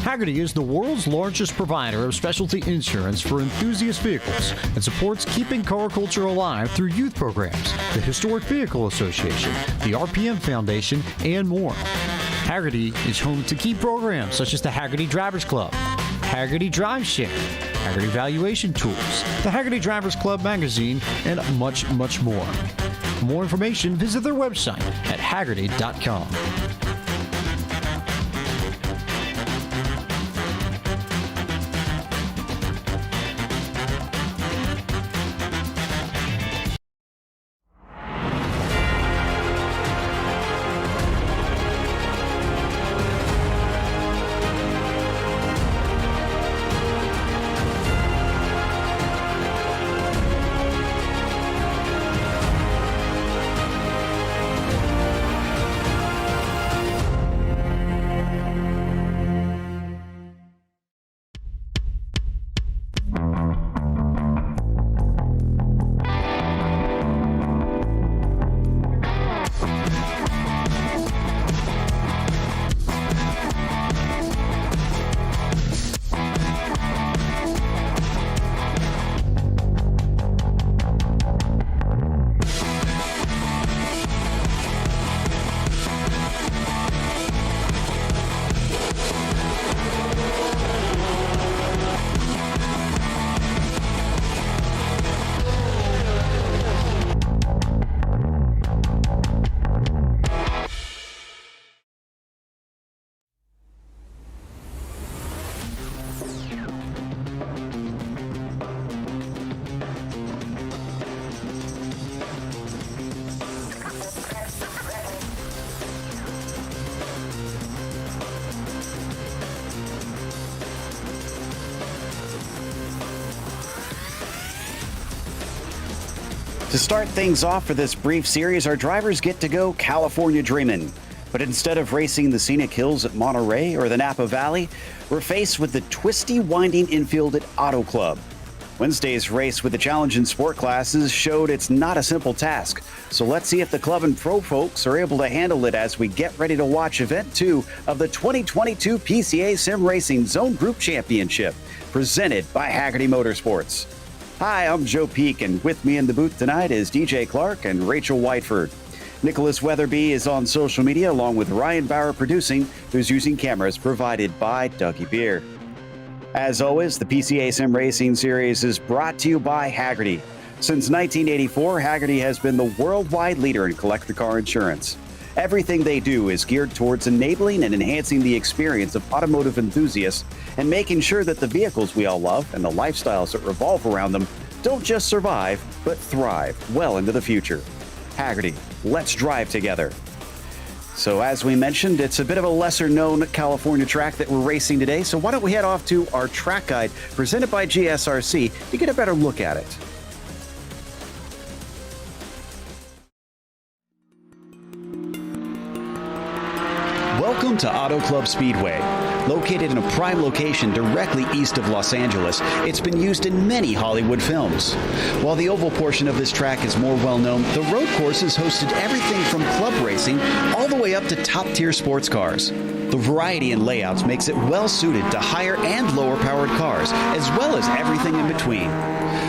Hagerty is the world's largest provider of specialty insurance for enthusiast vehicles and supports keeping car culture alive through youth programs, the Historic Vehicle Association, the RPM Foundation, and more. Hagerty is home to key programs such as the Hagerty Drivers Club, Hagerty Drive Share, Hagerty Valuation Tools, the Hagerty Drivers Club magazine, and much, much more. For more information, visit their website at Hagerty.com. To start things off for this brief series, our drivers get to go California dreamin'. But instead of racing the scenic hills at Monterey or the Napa Valley, we're faced with the twisty, winding infield at Auto Club. Wednesday's race with the challenge and sport classes showed it's not a simple task. So let's see if the club and pro folks are able to handle it as we get ready to watch Event 2 of the 2022 PCA Sim Racing Zone Group Championship, presented by Hagerty Motorsports. Hi, I'm Joe Peak, and with me in the booth tonight is DJ Clark and Rachel Whiteford. Nicholas Weatherby is on social media along with Ryan Bauer producing, who's using cameras provided by Dougie Beer. As always, the PCA Sim Racing Series is brought to you by Hagerty. Since 1984, Hagerty has been the worldwide leader in collector car insurance. Everything they do is geared towards enabling and enhancing the experience of automotive enthusiasts and making sure that the vehicles we all love and the lifestyles that revolve around them don't just survive, but thrive well into the future. Hagerty, let's drive together. So as we mentioned, it's a bit of a lesser-known California track that we're racing today, so why don't we head off to our track guide presented by GSRC to get a better look at it. Welcome to Auto Club Speedway. Located in a prime location directly east of Los Angeles, it's been used in many Hollywood films. While the oval portion of this track is more well-known, the road course has hosted everything from club racing all the way up to top-tier sports cars. The variety in layouts makes it well-suited to higher and lower-powered cars, as well as everything in between.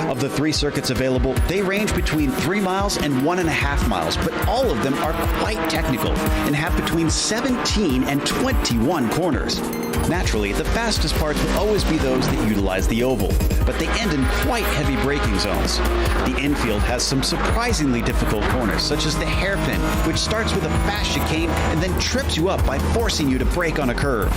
Of the 3 circuits available, they range between 3 miles and 1.5 miles, but all of them are quite technical and have between 17 and 21 corners. Naturally, the fastest parts will always be those that utilize the oval, but they end in quite heavy braking zones. The infield has some surprisingly difficult corners, such as the hairpin, which starts with a fast chicane and then trips you up by forcing you to brake on a curve.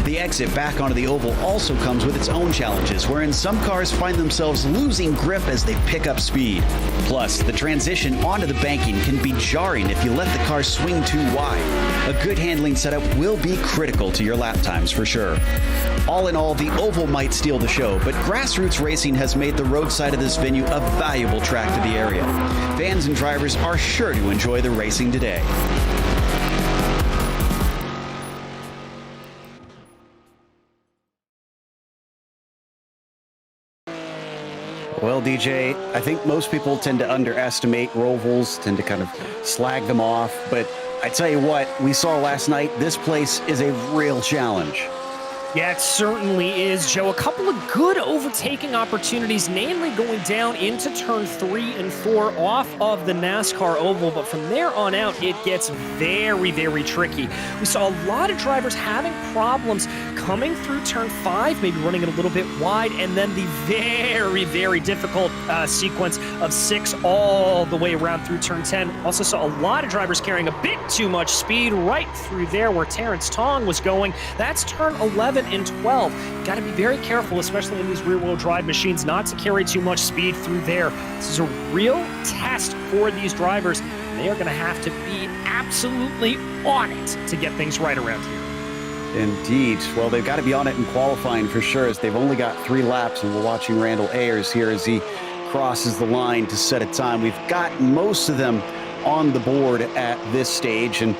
The exit back onto the oval also comes with its own challenges, wherein some cars find themselves losing grip as they pick up speed. Plus, the transition onto the banking can be jarring if you let the car swing too wide. A good handling setup will be critical to your lap times for sure. All in all, the oval might steal the show, but grassroots racing has made the roadside of this venue a valuable track to the area. Fans and drivers are sure to enjoy the racing today. Well, DJ, I think most people tend to underestimate rovals, tend to kind of slag them off. But I tell you what, we saw last night, this place is a real challenge. Yeah, it certainly is, Joe. A couple of good overtaking opportunities, namely going down into turn 3 and 4 off of the NASCAR oval, but from there on out, it gets very, very tricky. We saw a lot of drivers having problems coming through turn 5, maybe running it a little bit wide, and then the very, very difficult sequence of 6 all the way around through turn 10. Also saw a lot of drivers carrying a bit too much speed right through there where Terrence Tong was going. That's turn 11 and 12. Got to be very careful, especially in these rear-wheel drive machines, not to carry too much speed through there. This is a real test for these drivers. They are going to have to be absolutely on it to get things right around here. Indeed. Well, they've got to be on it in qualifying for sure, as they've only got 3 laps, and we're watching Randall Ayers here as he crosses the line to set a time. We've got most of them on the board at this stage, and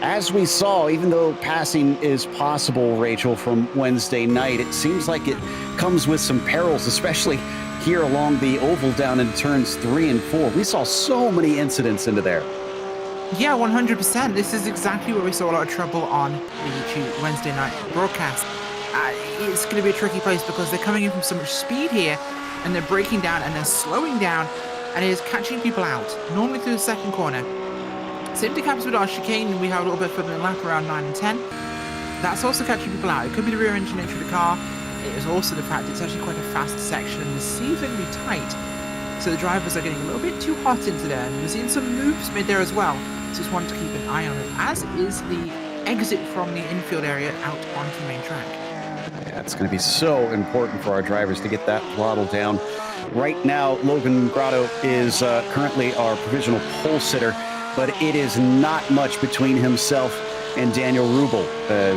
as we saw, even though passing is possible, Rachel, from Wednesday night, it seems like it comes with some perils, especially here along the oval down in turns 3 and 4. We saw so many incidents into there. Yeah, 100%. This is exactly where we saw a lot of trouble on the Wednesday night broadcast. It's going to be a tricky place because they're coming in from so much speed here, and they're breaking down and they're slowing down, and it is catching people out, normally through the second corner. Same thing happens with our chicane. We have a little bit further in the lap around 9 and 10. That's also catching people out. It could be the rear engine entry of the car. It is also the fact it's actually quite a fast section, and the seas are going to be tight. So the drivers are getting a little bit too hot into there, and we're seeing some moves mid there as well. So just wanted to keep an eye on it, as is the exit from the infield area out onto the main track. Yeah, it's going to be so important for our drivers to get that throttle down. Right now, Logan Grotto is currently our provisional pole sitter, but it is not much between himself and Daniel Rubel.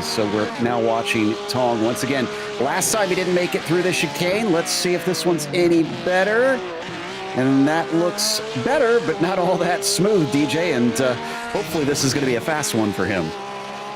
So we're now watching Tong once again. Last time he didn't make it through the chicane. Let's see if this one's any better. And that looks better, but not all that smooth, DJ. And hopefully this is going to be a fast one for him.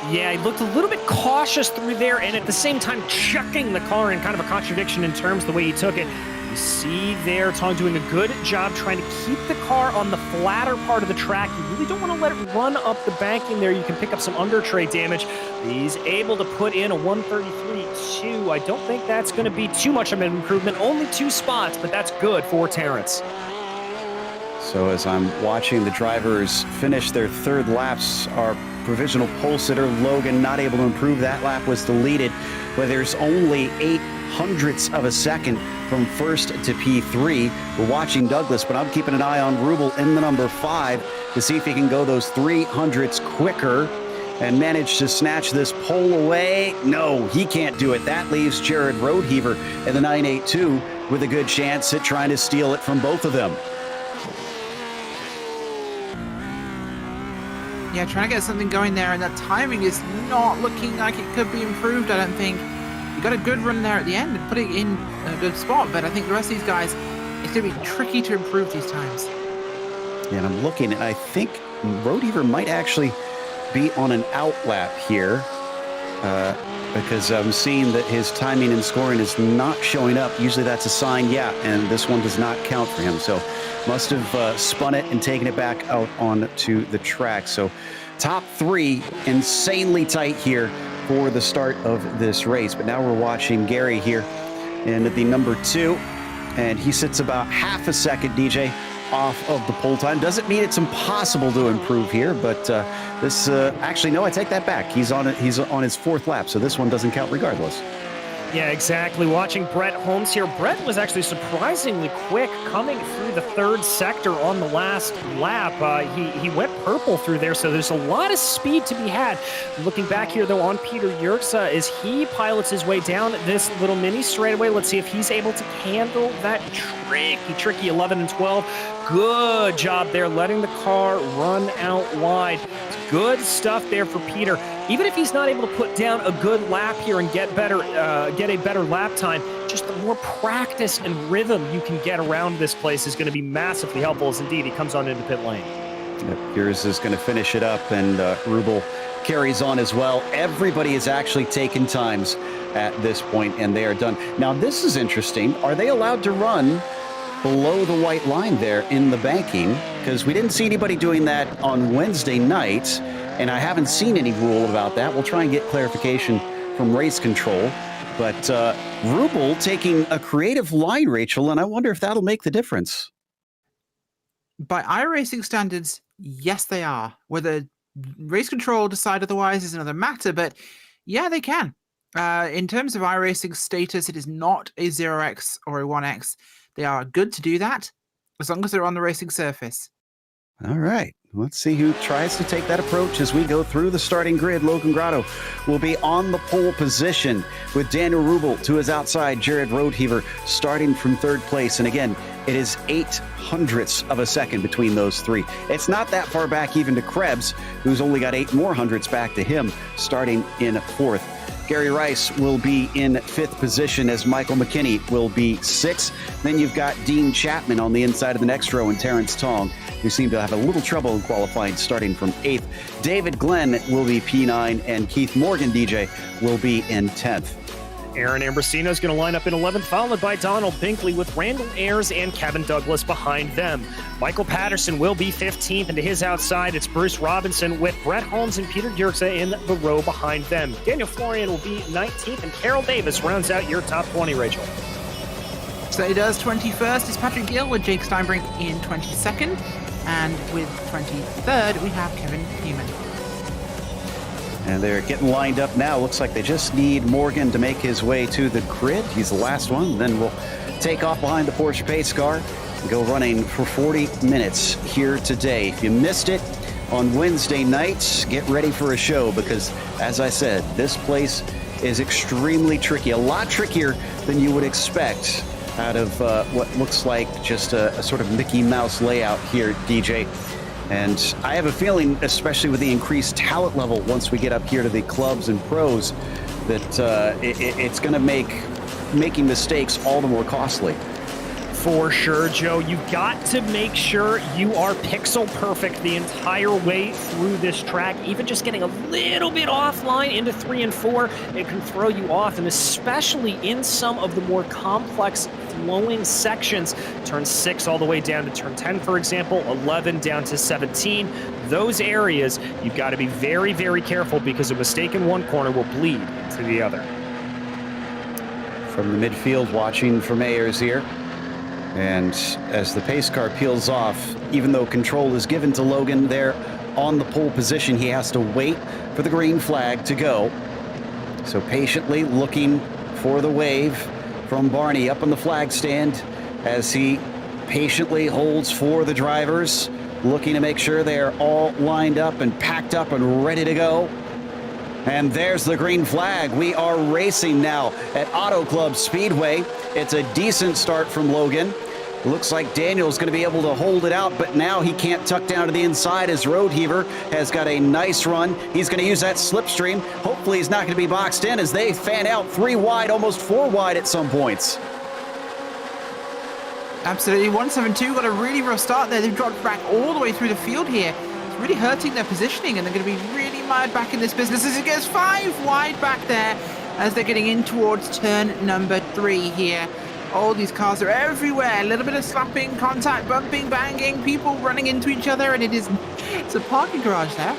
Yeah, he looked a little bit cautious through there, and at the same time chucking the car in, kind of a contradiction in terms of the way he took it. You see there, Tong doing a good job trying to keep the car on the flatter part of the track. You really don't want to let it run up the banking there. You can pick up some under tray damage. He's able to put in a 133.2. I don't think that's going to be too much of an improvement. Only 2 spots, but that's good for Terrence. So as I'm watching the drivers finish their 3rd laps, our provisional pole sitter, Logan, not able to improve. That lap was deleted, but there's only 0.08 of a second from first to P3. We're watching Douglas, but I'm keeping an eye on Rubel in the number 5 to see if he can go those 0.03 quicker and manage to snatch this pole away. No, he can't do it. That leaves Jared Roadheaver in the 982 with a good chance at trying to steal it from both of them. Yeah, trying to get something going there, and that timing is not looking like it could be improved, I don't think. You got a good run there at the end and put it in a good spot, but I think the rest of these guys, it's going to be tricky to improve these times. Yeah, and I'm looking, and I think Roadheaver might actually be on an out lap here because I'm seeing that his timing and scoring is not showing up. Usually that's a sign, yeah, and this one does not count for him. So must have spun it and taken it back out onto the track. So top 3 insanely tight here for the start of this race. But now we're watching Gary here in the number 2, and he sits about half a second, DJ, off of the pole time. Doesn't mean it's impossible to improve here, but this actually, no, I take that back. He's on his 4th lap, so this one doesn't count regardless. Yeah, exactly. Watching Brett Holmes here. Brett was actually surprisingly quick coming through the 3rd sector on the last lap. He went purple through there, so there's a lot of speed to be had. Looking back here, though, on Peter Yerkes, as he pilots his way down this little mini straightaway, let's see if he's able to handle that tricky 11 and 12. Good job there, letting the car run out wide. Good stuff there for Peter. Even if he's not able to put down a good lap here and get a better lap time, just the more practice and rhythm you can get around this place is going to be massively helpful, as indeed he comes on into pit lane. Yep, Piers is going to finish it up, and Rubel carries on as well. Everybody is actually taking times at this point, and they are done. Now, this is interesting. Are they allowed to run below the white line there in the banking? Because we didn't see anybody doing that on Wednesday night, and I haven't seen any rule about that. We'll try and get clarification from race control. But Rubel taking a creative line, Rachel, and I wonder if that'll make the difference. By iRacing standards, yes, they are. Whether race control decide otherwise is another matter, but yeah, they can. In terms of iRacing status, it is not a 0x or a 1x. They are good to do that as long as they're on the racing surface. All right. Let's see who tries to take that approach as we go through the starting grid. Logan Grotto will be on the pole position with Daniel Rubel to his outside. Jared Roadheaver starting from third place. And again, it is 0.08 of a second between those three. It's not that far back even to Krebs, who's only got 8 more hundredths back to him, starting in fourth. Gary Rice will be in fifth position as Michael McKinney will be sixth. Then you've got Dean Chapman on the inside of the next row and Terrence Tong, who seem to have a little trouble in qualifying, starting from 8th. David Glenn will be P9, and Keith Morgan, DJ, will be in 10th. Aaron Ambrosino is going to line up in 11th, followed by Donald Binkley with Randall Ayers and Kevin Douglas behind them. Michael Patterson will be 15th, and to his outside, it's Bruce Robinson with Brett Holmes and Peter Dierkse in the row behind them. Daniel Florian will be 19th, and Carol Davis rounds out your top 20, Rachel. So it does. 21st is Patrick Gill with Jake Steinbrink in 22nd. And with 23rd, we have Kevin Newman. And they're getting lined up now. Looks like they just need Morgan to make his way to the grid. He's the last one. Then we'll take off behind the Porsche pace car and go running for 40 minutes here today. If you missed it on Wednesday nights, get ready for a show because, as I said, this place is extremely tricky. A lot trickier than you would expect out of what looks like just a sort of Mickey Mouse layout here, DJ. And I have a feeling, especially with the increased talent level once we get up here to the clubs and pros, that it's going to make making mistakes all the more costly. For sure, Joe. You've got to make sure you are pixel perfect the entire way through this track. Even just getting a little bit offline into 3 and 4, it can throw you off, and especially in some of the more complex flowing sections. Turn 6 all the way down to turn 10, for example, 11 down to 17. Those areas, you've got to be very, very careful because a mistake in one corner will bleed to the other. From the midfield, watching for Mayers here. And as the pace car peels off, even though control is given to Logan there on the pole position, he has to wait for the green flag to go. So patiently looking for the wave from Barney up on the flag stand as he patiently holds for the drivers, looking to make sure they are all lined up and packed up and ready to go. And there's the green flag. We are racing now at Auto Club Speedway. It's a decent start from Logan. Looks like Daniel's going to be able to hold it out, but now he can't tuck down to the inside as Roadheaver has got a nice run. He's going to use that slipstream. Hopefully he's not going to be boxed in as they fan out 3 wide, almost 4 wide at some points. Absolutely. 172 got a really rough start there. They've dropped back all the way through the field here. It's really hurting their positioning, and they're going to be really mired back in this business as it gets 5 wide back there as they're getting in towards turn number 3 here. All these cars are everywhere. A little bit of slapping, contact, bumping, banging, people running into each other, and it's a parking garage there.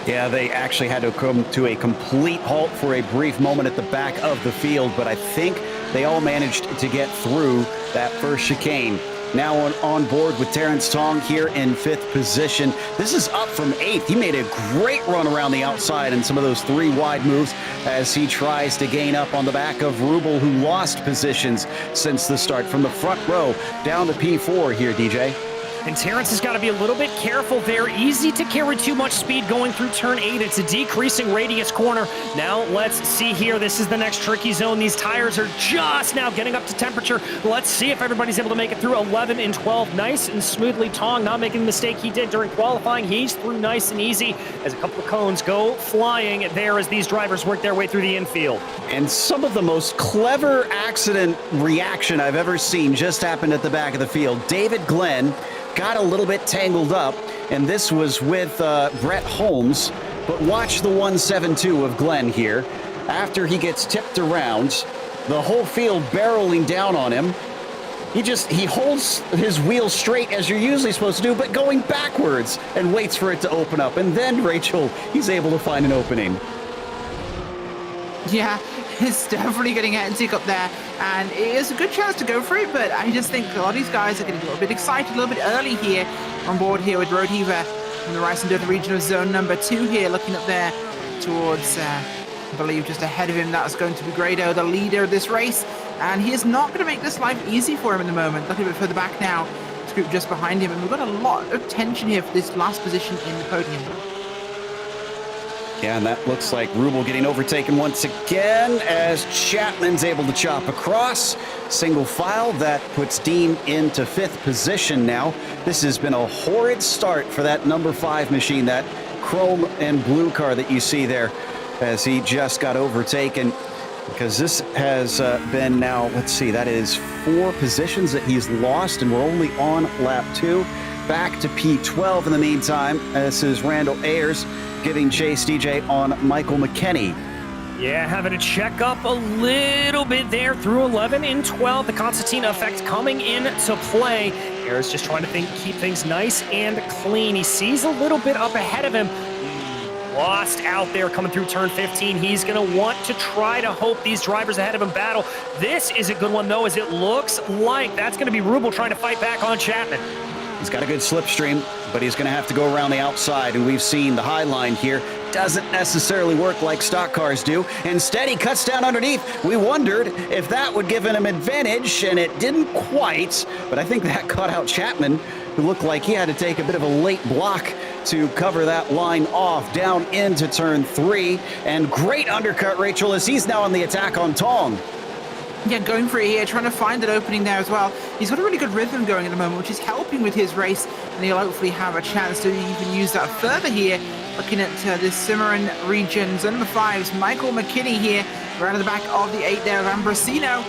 Yeah, they actually had to come to a complete halt for a brief moment at the back of the field, but I think they all managed to get through that first chicane. Now on board with Terrence Tong here in 5th position. This is up from 8th. He made a great run around the outside in some of those 3 wide moves as he tries to gain up on the back of Rubel, who lost positions since the start. From the front row down to P4 here, DJ. And Terrence has got to be a little bit careful there. Easy to carry too much speed going through turn 8. It's a decreasing radius corner. Now let's see here. This is the next tricky zone. These tires are just now getting up to temperature. Let's see if everybody's able to make it through 11 and 12 nice and smoothly. Tong not making the mistake he did during qualifying. He's through nice and easy as a couple of cones go flying there as these drivers work their way through the infield. And some of the most clever accident reaction I've ever seen just happened at the back of the field. David Glenn got a little bit tangled up, and this was with Brett Holmes, but watch the 172 of Glenn here. After he gets tipped around, the whole field barreling down on him. He holds his wheel straight as you're usually supposed to do, but going backwards and waits for it to open up. And then, Rachel, he's able to find an opening. Yeah, it's definitely getting hectic up there, and it is a good chance to go for it, but I just think a lot of these guys are getting a little bit excited, a little bit early here on board here with Road Heaver in the Rice and Dirt region of zone number 2 here, looking up there towards, I believe just ahead of him, that's going to be Grado, the leader of this race, and he is not going to make this life easy for him in the moment. Looking a bit further back now, this group just behind him, and we've got a lot of tension here for this last position in the podium. Yeah, and that looks like Rubel getting overtaken once again as Chapman's able to chop across. Single file, that puts Dean into 5th position now. This has been a horrid start for that number 5 machine, that chrome and blue car that you see there, as he just got overtaken. Because this has been now, let's see, that is 4 positions that he's lost, and we're only on lap 2. Back to P12 in the meantime. This is Randall Ayers giving chase, DJ, on Michael McKinney. Yeah, having to check up a little bit there through 11 and 12. The Constantina effect coming into play. Ayers just trying to keep things nice and clean. He sees a little bit up ahead of him. Lost out there coming through turn 15. He's going to want to try to hope these drivers ahead of him battle. This is a good one, though, as it looks like that's going to be Rubel trying to fight back on Chapman. He's got a good slipstream, but he's going to have to go around the outside, and we've seen the high line here doesn't necessarily work like stock cars do. Instead, he cuts down underneath. We wondered if that would give him an advantage, and it didn't quite, but I think that caught out Chapman, who looked like he had to take a bit of a late block to cover that line off down into turn 3. And great undercut, Rachel, as he's now on the attack on Tong. Yeah, going for it here, trying to find that opening there as well. He's got a really good rhythm going at the moment, which is helping with his race, and he'll hopefully have a chance to even use that further here. Looking at this Cimarron region, zone number 5's Michael McKinney here, right at the back of the 8 there of Ambrosino,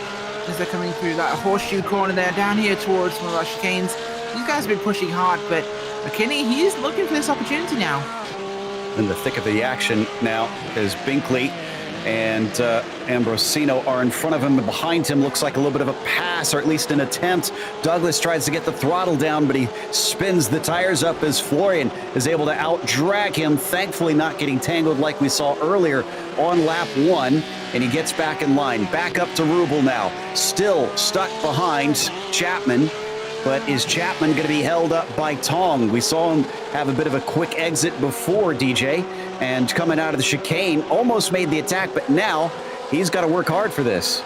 as they're coming through that horseshoe corner there, down here towards one of our chicanes. These guys have been pushing hard, but McKinney, he is looking for this opportunity now. In the thick of the action now, as Binkley and Ambrosino are in front of him, and behind him looks like a little bit of a pass, or at least an attempt. Douglas tries to get the throttle down, but he spins the tires up as Florian is able to out-drag him, thankfully not getting tangled like we saw earlier on lap 1, and he gets back in line. Back up to Rubel now, still stuck behind Chapman. But is Chapman going to be held up by Tong? We saw him have a bit of a quick exit before, DJ, and coming out of the chicane, almost made the attack, but now he's got to work hard for this.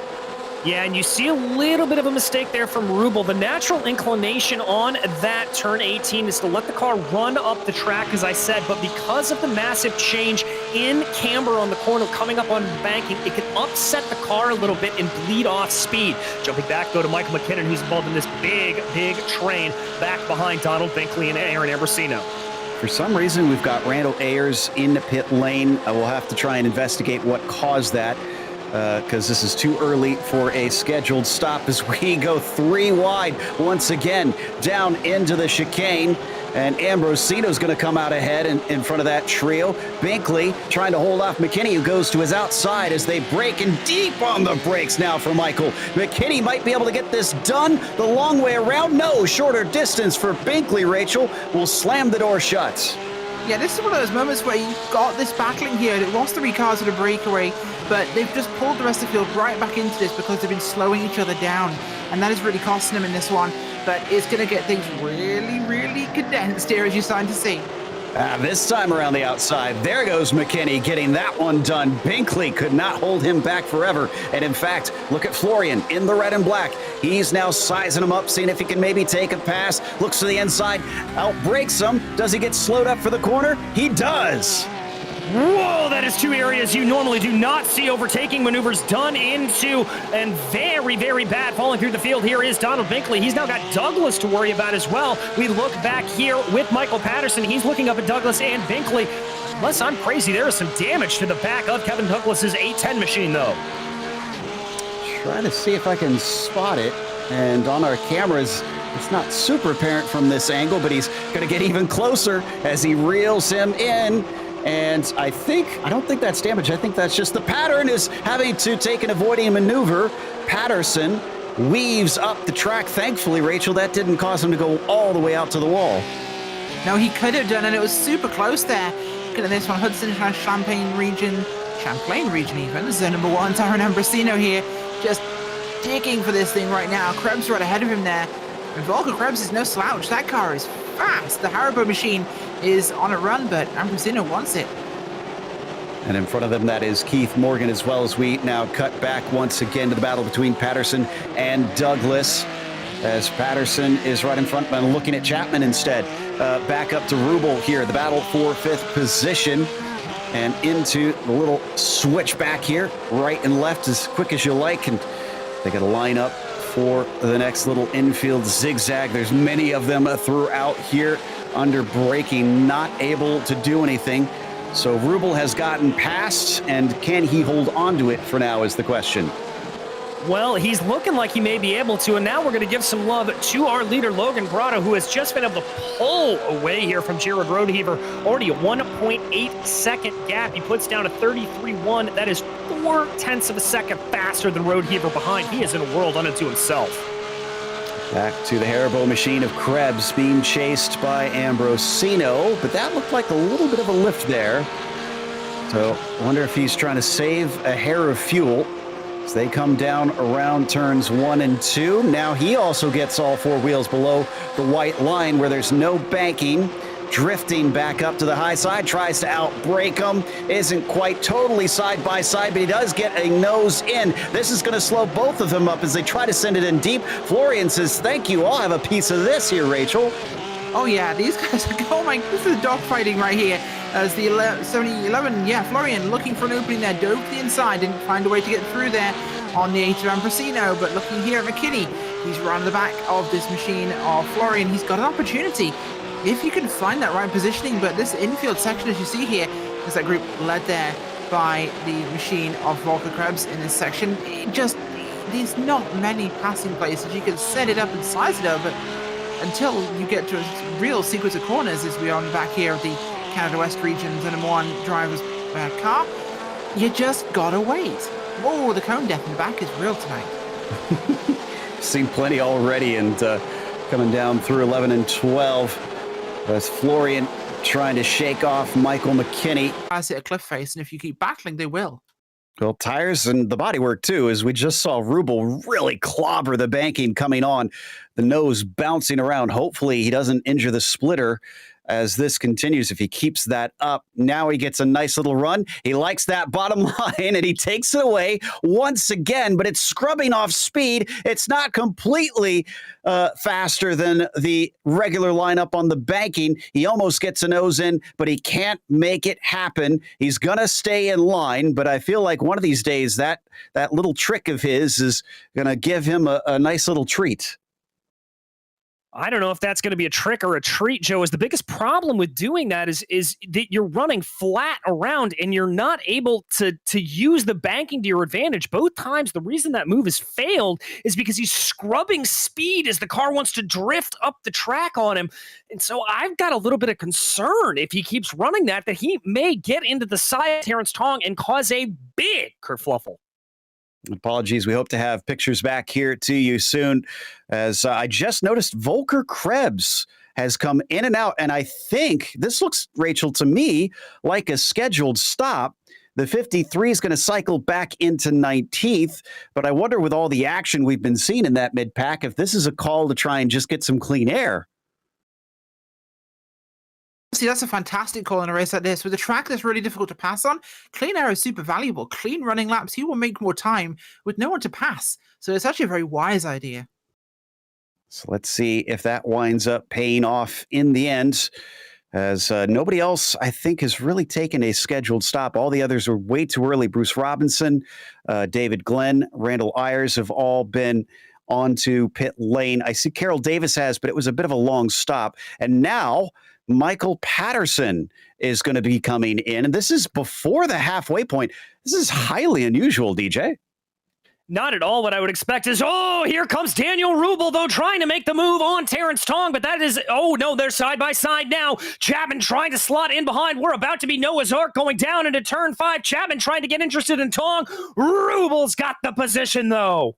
Yeah, and you see a little bit of a mistake there from Rubel. The natural inclination on that turn 18 is to let the car run up the track, as I said, but because of the massive change in camber on the corner coming up on banking, it can upset the car a little bit and bleed off speed. Jumping back, go to Michael McKinnon, who's involved in this big train back behind Donald Binkley and Aaron Ambrosino. For some reason, we've got Randall Ayers in the pit lane. We'll have to try and investigate what caused that, because this is too early for a scheduled stop as we go 3 wide once again down into the chicane. And Ambrosino's going to come out ahead in front of that trio. Binkley trying to hold off McKinney, who goes to his outside as they break, and deep on the brakes now for Michael. McKinney might be able to get this done the long way around. No, shorter distance for Binkley, Rachel, will slam the door shut. Yeah, this is one of those moments where you've got this battling here. It was 3 cars at a breakaway, but they've just pulled the rest of the field right back into this because they've been slowing each other down, and that is really costing them in this one. But it's going to get things really, really condensed here, as you're starting to see. This time around the outside, there goes McKinney getting that one done. Binkley could not hold him back forever. And in fact, look at Florian in the red and black. He's now sizing him up, seeing if he can maybe take a pass. Looks to the inside, outbreaks him. Does he get slowed up for the corner? He does. Whoa, that is 2 areas you normally do not see overtaking maneuvers done into, and very, very bad falling through the field. Here is Donald Binkley. He's now got Douglas to worry about as well. We look back here with Michael Patterson. He's looking up at Douglas and Binkley. Unless I'm crazy, there is some damage to the back of Kevin Douglas's 810 machine, though. Trying to see if I can spot it, and on our cameras, it's not super apparent from this angle, but he's going to get even closer as he reels him in. And I don't think that's damage. I think that's just the pattern is having to take an avoiding maneuver. Patterson weaves up the track. Thankfully, Rachel, that didn't cause him to go all the way out to the wall. No, he could have done, and it was super close there. Look at this one, Hudson / Champaign region Champlain region even. So number 1, Tyrone Ambrosino here, just digging for this thing right now. Krebs right ahead of him there. And Volker Krebs is no slouch. That car is fast. The Haribo machine is on a run, but Ambrosino wants it. And in front of them, that is Keith Morgan, as well as we now cut back once again to the battle between Patterson and Douglas, as Patterson is right in front, but looking at Chapman instead. Back up to Rubel here, the battle for 5th position, and into the little switch back here, right and left as quick as you like, and they got to line up for the next little infield zigzag. There's many of them throughout here under braking, not able to do anything. So Rubel has gotten past, and can he hold on to it for now is the question. Well, he's looking like he may be able to, and now we're going to give some love to our leader, Logan Brotto, who has just been able to pull away here from Jared Rodeheaver. Already a 1.8 second gap. He puts down a 33.1. That is 0.4 of a second faster than Rodeheaver behind. He is in a world unto himself. Back to the Haribo machine of Krebs being chased by Ambrosino, but that looked like a little bit of a lift there. So I wonder if he's trying to save a hair of fuel as they come down around turns 1 and 2. Now he also gets all 4 wheels below the white line where there's no banking. Drifting back up to the high side, tries to outbrake him. Isn't quite totally side by side, but he does get a nose in. This is going to slow both of them up as they try to send it in deep. Florian says, thank you, I'll have a piece of this here, Rachel. Oh yeah, these guys are, oh my, this is dogfighting right here. As the 70-11, yeah, Florian looking for an opening there, dove to the inside, didn't find a way to get through there on the 8 of Ambrosino, but looking here at McKinney, he's right the back of this machine of Florian. He's got an opportunity if you can find that right positioning, but this infield section, as you see here, is that group led there by the machine of Volker Krebs in this section. There's not many passing places. You can set it up and size it up, but until you get to a real sequence of corners, as we are on the back here of the Canada West region's number 1 driver's car, you just gotta wait. Whoa, the cone death in the back is real tonight. Seen plenty already, and coming down through 11 and 12. As Florian trying to shake off Michael McKinney. Guys hit a cliff face, and if you keep battling, they will. Well, tires and the bodywork, too, as we just saw Rubel really clobber the banking coming on. The nose bouncing around. Hopefully he doesn't injure the splitter as this continues. If he keeps that up, now he gets a nice little run. He likes that bottom line, and he takes it away once again, but it's scrubbing off speed. It's not completely faster than the regular lineup on the banking. He almost gets a nose in, but he can't make it happen. He's going to stay in line, but I feel like one of these days that little trick of his is going to give him a nice little treat. I don't know if that's going to be a trick or a treat, Joe, is the biggest problem with doing that is that you're running flat around and you're not able to use the banking to your advantage. Both times, the reason that move has failed is because he's scrubbing speed as the car wants to drift up the track on him. And so I've got a little bit of concern if he keeps running that he may get into the side of Terrence Tong and cause a big kerfluffle. Apologies. We hope to have pictures back here to you soon, as I just noticed Volker Krebs has come in and out, and I think this looks, Rachel, to me like a scheduled stop. The 53 is going to cycle back into 19th, but I wonder with all the action we've been seeing in that mid-pack if this is a call to try and just get some clean air. See, that's a fantastic call in a race like this. With a track that's really difficult to pass on, clean air is super valuable. Clean running laps, you will make more time with no one to pass. So it's actually a very wise idea. So let's see if that winds up paying off in the end, as nobody else, I think, has really taken a scheduled stop. All the others are way too early. Bruce Robinson, David Glenn, Randall Ayers have all been onto pit lane. I see Carol Davis has, but it was a bit of a long stop. And now Michael Patterson is going to be coming in, and this is before the halfway point. This is highly unusual, DJ. Not at all what I would expect is, here comes Daniel Rubel, though, trying to make the move on Terrence Tong, but that is, no, they're side by side now. Chapman trying to slot in behind. We're about to be Noah's Ark going down into turn 5. Chapman trying to get interested in Tong. Rubel's got the position, though.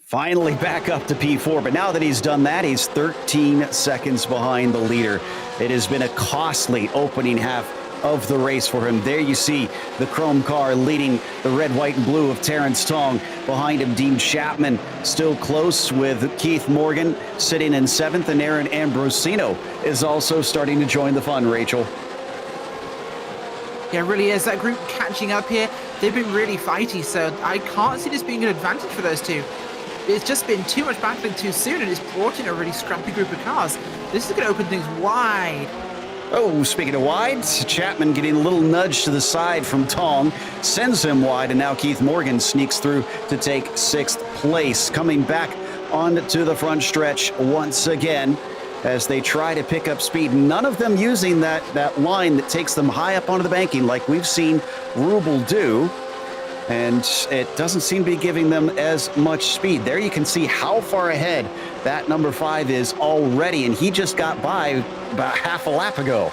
Finally back up to P4, but now that he's done that, he's 13 seconds behind the leader. It has been a costly opening half of the race for him. There you see the chrome car leading the red, white, and blue of Terrence Tong. Behind him, Dean Chapman still close with Keith Morgan sitting in 7th, and Aaron Ambrosino is also starting to join the fun, Rachel. Yeah, it really is. That group catching up here, they've been really fighty, so I can't see this being an advantage for those two. It's just been too much battling too soon, and it's brought in a really scrappy group of cars. This is going to open things wide. Oh, speaking of wide, Chapman getting a little nudge to the side from Tong, sends him wide, and now Keith Morgan sneaks through to take 6th place. Coming back onto the front stretch once again as they try to pick up speed. None of them using that line that takes them high up onto the banking like we've seen Rubel do. And it doesn't seem to be giving them as much speed. There you can see how far ahead that number 5 is already, and he just got by about half a lap ago.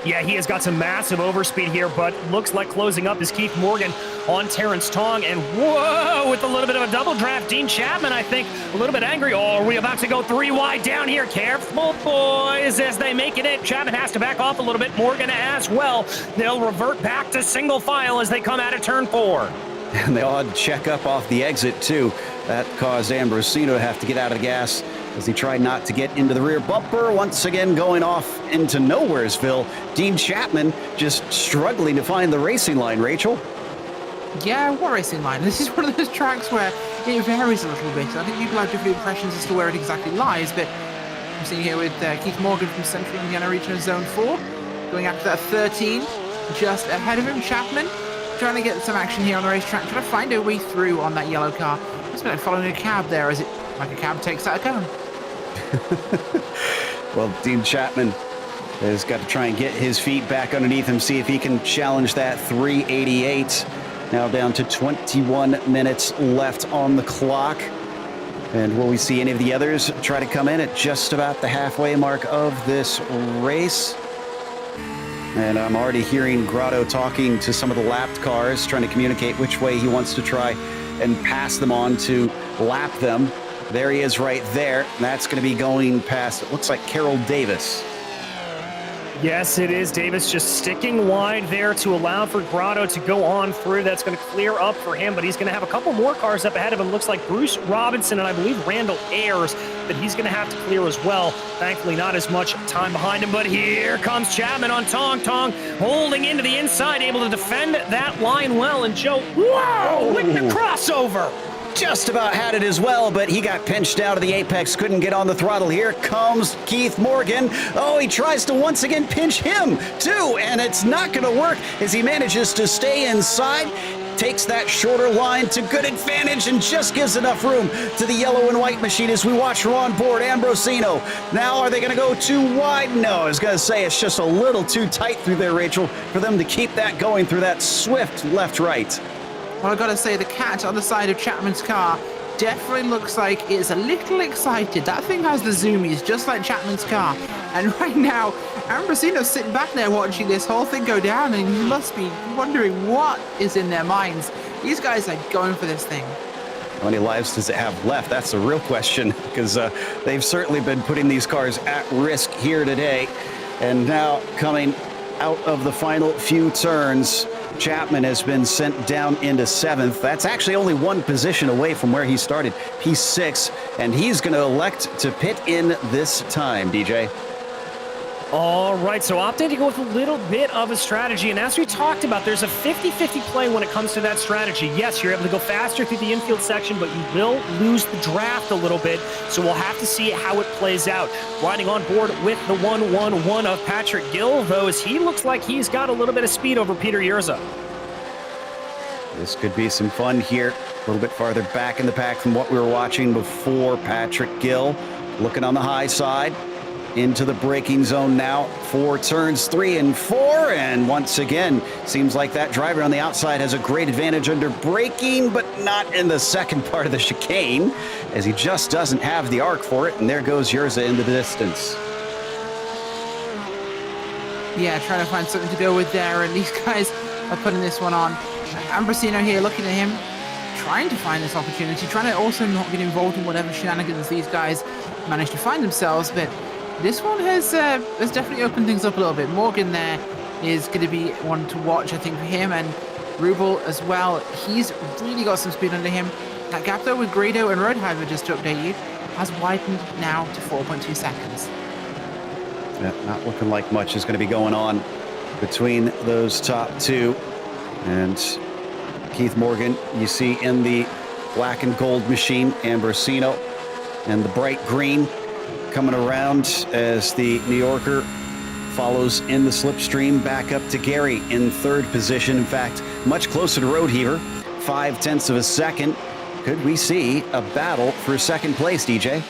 Yeah, he has got some massive overspeed here, but looks like closing up is Keith Morgan on Terrence Tong. And whoa, with a little bit of a double draft, Dean Chapman, I think, a little bit angry. Oh, are we about to go 3 wide down here? Careful, boys, as they make it in. Chapman has to back off a little bit. Morgan as well. They'll revert back to single file as they come out of turn 4. And they all had to check up off the exit, too. That caused Ambrosino to have to get out of the gas as he tried not to get into the rear bumper. Once again going off into Nowheresville. Dean Chapman just struggling to find the racing line, Rachel. Yeah, what racing line? This is one of those tracks where it varies a little bit. I think people have different impressions as to where it exactly lies, but I'm seeing here with Keith Morgan from Central Indiana Regional Zone 4, going after that 13, just ahead of him, Chapman, trying to get some action here on the racetrack, trying to find a way through on that yellow car. It's been like following a cab there, as it like a cab takes out a cone. Well, Dean Chapman has got to try and get his feet back underneath him, see if he can challenge that 388. Now down to 21 minutes left on the clock. And will we see any of the others try to come in at just about the halfway mark of this race? And I'm already hearing Grotto talking to some of the lapped cars, trying to communicate which way he wants to try and pass them on to lap them. There he is right there. And that's going to be going past, it looks like Carroll Davis. Yes, it is. Davis just sticking wide there to allow for Grotto to go on through. That's going to clear up for him, but he's going to have a couple more cars up ahead of him. Looks like Bruce Robinson and I believe Randall Ayers that he's going to have to clear as well. Thankfully, not as much time behind him, but here comes Chapman on Tong. Tong holding into the inside, able to defend that line well. And Joe, whoa, with the crossover. Just about had it as well, but he got pinched out of the apex, couldn't get on the throttle. Here comes Keith Morgan. Oh, he tries to once again pinch him too, and it's not going to work as he manages to stay inside. Takes that shorter line to good advantage and just gives enough room to the yellow and white machine as we watch her on board. Ambrosino. Now, are they going to go too wide? No, I was going to say it's just a little too tight through there, Rachel, for them to keep that going through that swift left-right. Well, I've got to say, the cat on the side of Chapman's car definitely looks like it's a little excited. That thing has the zoomies, just like Chapman's car. And right now, Ambrosino's sitting back there watching this whole thing go down, and he must be wondering what is in their minds. These guys are going for this thing. How many lives does it have left? That's the real question, because they've certainly been putting these cars at risk here today. And now coming out of the final few turns, Chapman has been sent down into 7th. That's actually only one position away from where he started, P6, and he's going to elect to pit in this time, DJ. All right, so opting to go with a little bit of a strategy, and as we talked about, there's a 50-50 play when it comes to that strategy. Yes, you're able to go faster through the infield section, but you will lose the draft a little bit, so we'll have to see how it plays out. Riding on board with the 1-1-1 of Patrick Gill, though, as he looks like he's got a little bit of speed over Peter Yerza. This could be some fun here. A little bit farther back in the pack from what we were watching before. Patrick Gill looking on the high side. Into the braking zone now for turns 3 and 4, and once again seems like that driver on the outside has a great advantage under braking, but not in the second part of the chicane, as he just doesn't have the arc for it. And there goes Yerza in the distance. Yeah, trying to find something to go with there, and these guys are putting this one on. Ambrosino here looking at him, trying to find this opportunity, trying to also not get involved in whatever shenanigans these guys manage to find themselves, but this one has definitely opened things up a little bit. Morgan there is going to be one to watch, I think, for him. And Rubel as well. He's really got some speed under him. That gap, though, with Grado and Roadhiver, just to update you, has widened now to 4.2 seconds. Yeah, not looking like much is going to be going on between those top two. And Keith Morgan, you see in the black and gold machine, Ambrosino, and the bright green coming around as the New Yorker follows in the slipstream back up to Gary in third position. In fact, much closer to Roadheaver, 0.5 of a second. Could we see a battle for second place, DJ?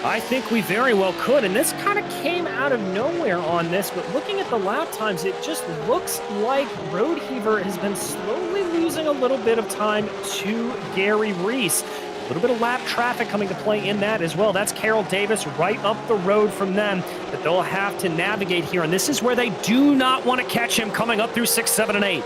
I think we very well could, and this kind of came out of nowhere on this, but looking at the lap times, it just looks like Roadheaver has been slowly losing a little bit of time to Gary Reese. A little bit of lap traffic coming to play in that as well. That's Carroll Davis right up the road from them that they'll have to navigate here, and this is where they do not want to catch him coming up through 6, 7, and 8.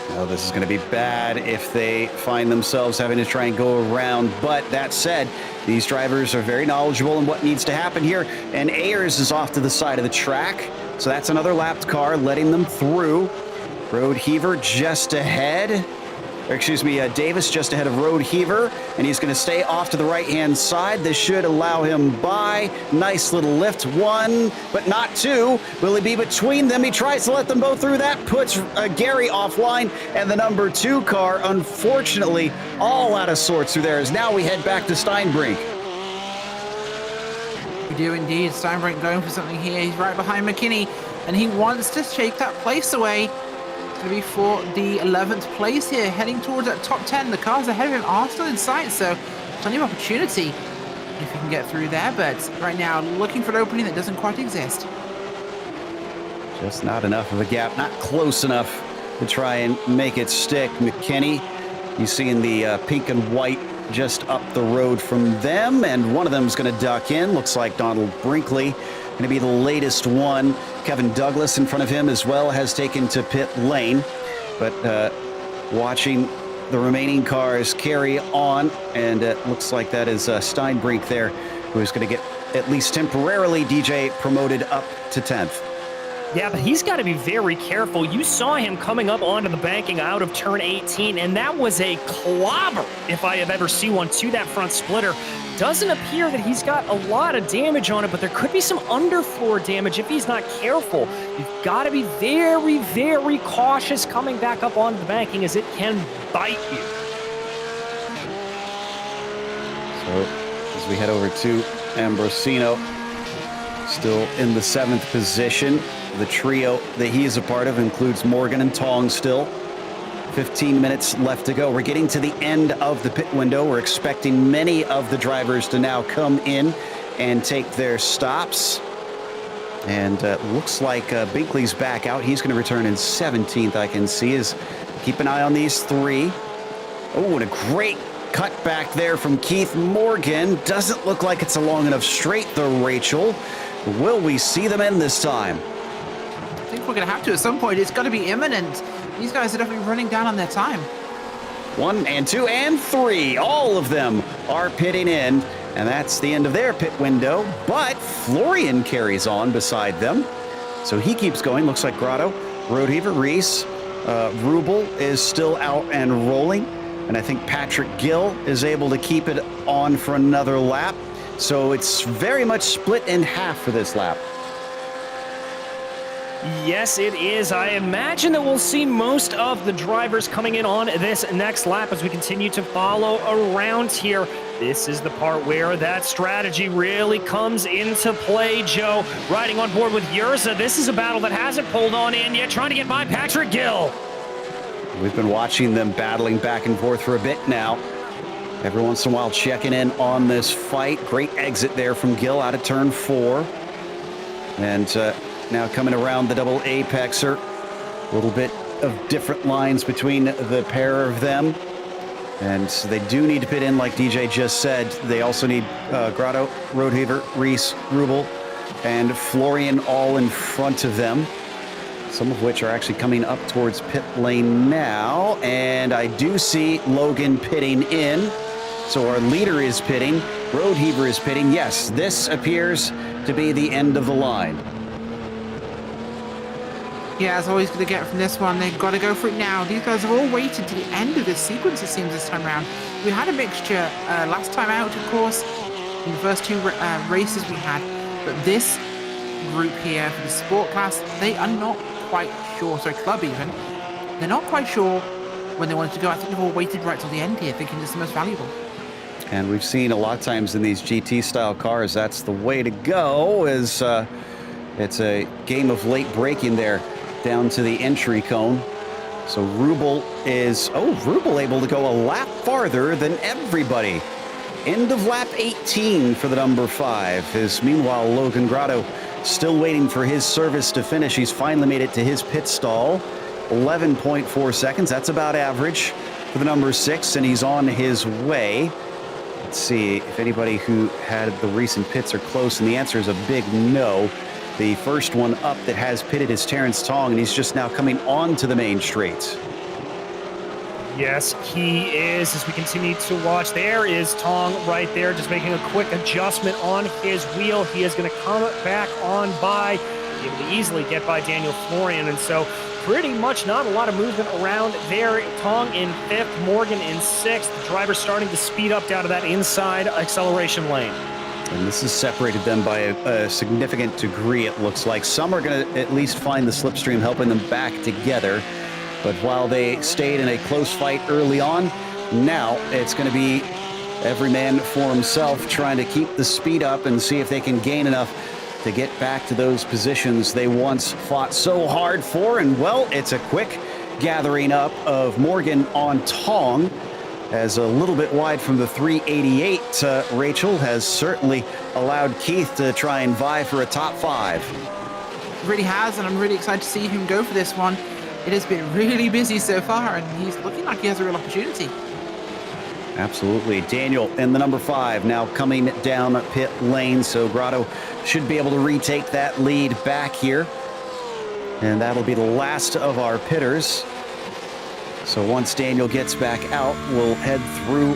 Well, this is going to be bad if they find themselves having to try and go around. But that said, these drivers are very knowledgeable in what needs to happen here. And Ayers is off to the side of the track. So that's another lapped car letting them through. Roadheaver just ahead. Or excuse me, Davis just ahead of Roadheaver. And he's going to stay off to the right-hand side. This should allow him by. Nice little lift. One, but not two. Will he be between them? He tries to let them both through. That puts Gary offline. And the number 2 car, unfortunately, all out of sorts through there. As now we head back to Steinbrink. We do indeed. Steinbrink going for something here. He's right behind McKinney, and he wants to shake that place away. It's going to be for the 11th place here, heading towards that top 10. The cars ahead of him are still in sight, so plenty of opportunity if you can get through there. But right now, looking for an opening that doesn't quite exist. Just not enough of a gap, not close enough to try and make it stick. McKinney, you see in the pink and white just up the road from them, and one of them is going to duck in. Looks like Donald Brinkley going to be the latest one. Kevin Douglas in front of him as well has taken to pit lane. But watching the remaining cars carry on, and it looks like that is Steinbrink there, who is going to get, at least temporarily, DJ promoted up to 10th. Yeah, but he's got to be very careful. You saw him coming up onto the banking out of turn 18, and that was a clobber, if I have ever seen one, to that front splitter. Doesn't appear that he's got a lot of damage on it, but there could be some underfloor damage if he's not careful. You've got to be very, very cautious coming back up onto the banking, as it can bite you. So as we head over to Ambrosino, still in the 7th position. The trio that he is a part of includes Morgan and Tong still. 15 minutes left to go. We're getting to the end of the pit window. We're expecting many of the drivers to now come in and take their stops. And looks like Binkley's back out. He's going to return in 17th, I can see. Keep an eye on these 3. Oh, and a great cut back there from Keith Morgan. Doesn't look like it's a long enough straight, though, Rachel. Will we see them in this time? I think we're going to have to at some point. It's got to be imminent. These guys are definitely running down on their time. 1 and 2 and 3. All of them are pitting in, and that's the end of their pit window. But Florian carries on beside them, so he keeps going. Looks like Grotto, Roadheaver, Reese, Rubel is still out and rolling, and I think Patrick Gill is able to keep it on for another lap. So it's very much split in half for this lap. Yes, it is. I imagine that we'll see most of the drivers coming in on this next lap as we continue to follow around here. This is the part where that strategy really comes into play, Joe. Riding on board with Yurza, this is a battle that hasn't pulled on in yet, trying to get by Patrick Gill. We've been watching them battling back and forth for a bit now. Every once in a while checking in on this fight. Great exit there from Gill out of turn 4. And now coming around the double apexer. A little bit of different lines between the pair of them. And they do need to pit in, like DJ just said. They also need Grotto, Roadheaver, Reese, Rubel, and Florian all in front of them. Some of which are actually coming up towards pit lane now. And I do see Logan pitting in. So our leader is pitting. Roadheaver is pitting. Yes, this appears to be the end of the line. Yeah, that's all he's going to get from this one. They've got to go for it now. These guys have all waited to the end of this sequence, it seems, this time around. We had a mixture last time out, of course, in the first two races we had. But this group here for the sport class, they are not quite sure. Sorry, club even. They're not quite sure when they wanted to go. I think they've all waited right till the end here, thinking it's the most valuable. And we've seen a lot of times in these GT-style cars, that's the way to go, is it's a game of late braking there down to the entry cone. So Rubel able to go a lap farther than everybody. End of lap 18 for the number 5. Meanwhile, Logan Grotto still waiting for his service to finish. He's finally made it to his pit stall. 11.4 seconds, that's about average for the number 6, and he's on his way. Let's see if anybody who had the recent pits are close, and the answer is a big no. The first one up that has pitted is Terrence Tong, and he's just now coming onto the main straight. Yes, he is, as we continue to watch. There is Tong right there, just making a quick adjustment on his wheel. He is going to come back on by, be able to easily get by Daniel Florian, and so pretty much not a lot of movement around there. Tong in 5th, Morgan in 6th. The driver starting to speed up down to that inside acceleration lane. And this has separated them by a significant degree, it looks like. Some are going to at least find the slipstream helping them back together. But while they stayed in a close fight early on, now it's going to be every man for himself trying to keep the speed up and see if they can gain enough to get back to those positions they once fought so hard for. And, well, it's a quick gathering up of Morgan on Tong. As a little bit wide from the 388, Rachel has certainly allowed Keith to try and vie for a top 5. It really has, and I'm really excited to see him go for this one. It has been really busy so far, and he's looking like he has a real opportunity. Absolutely. Daniel in the number 5 now coming down pit lane, so Grotto should be able to retake that lead back here. And that'll be the last of our pitters. So once Daniel gets back out, we'll head through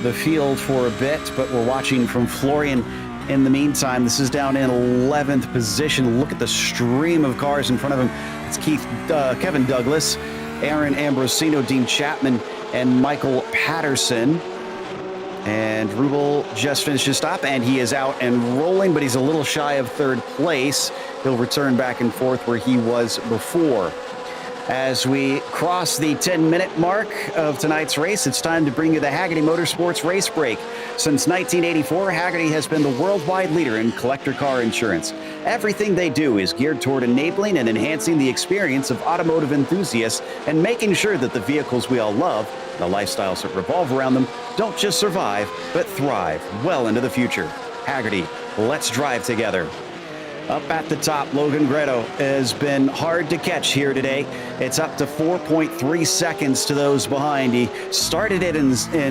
the field for a bit, but we're watching from Florian in the meantime. This is down in 11th position. Look at the stream of cars in front of him. It's Kevin Douglas, Aaron Ambrosino, Dean Chapman, and Michael Patterson. And Rubel just finished his stop, and he is out and rolling, but he's a little shy of 3rd place. He'll return back and forth where he was before. As we cross the 10-minute mark of tonight's race, it's time to bring you the Hagerty Motorsports Race Break. Since 1984, Hagerty has been the worldwide leader in collector car insurance. Everything they do is geared toward enabling and enhancing the experience of automotive enthusiasts and making sure that the vehicles we all love, the lifestyles that revolve around them, don't just survive, but thrive well into the future. Hagerty, let's drive together. Up at the top, Logan Grotto has been hard to catch here today. It's up to 4.3 seconds to those behind. He started it in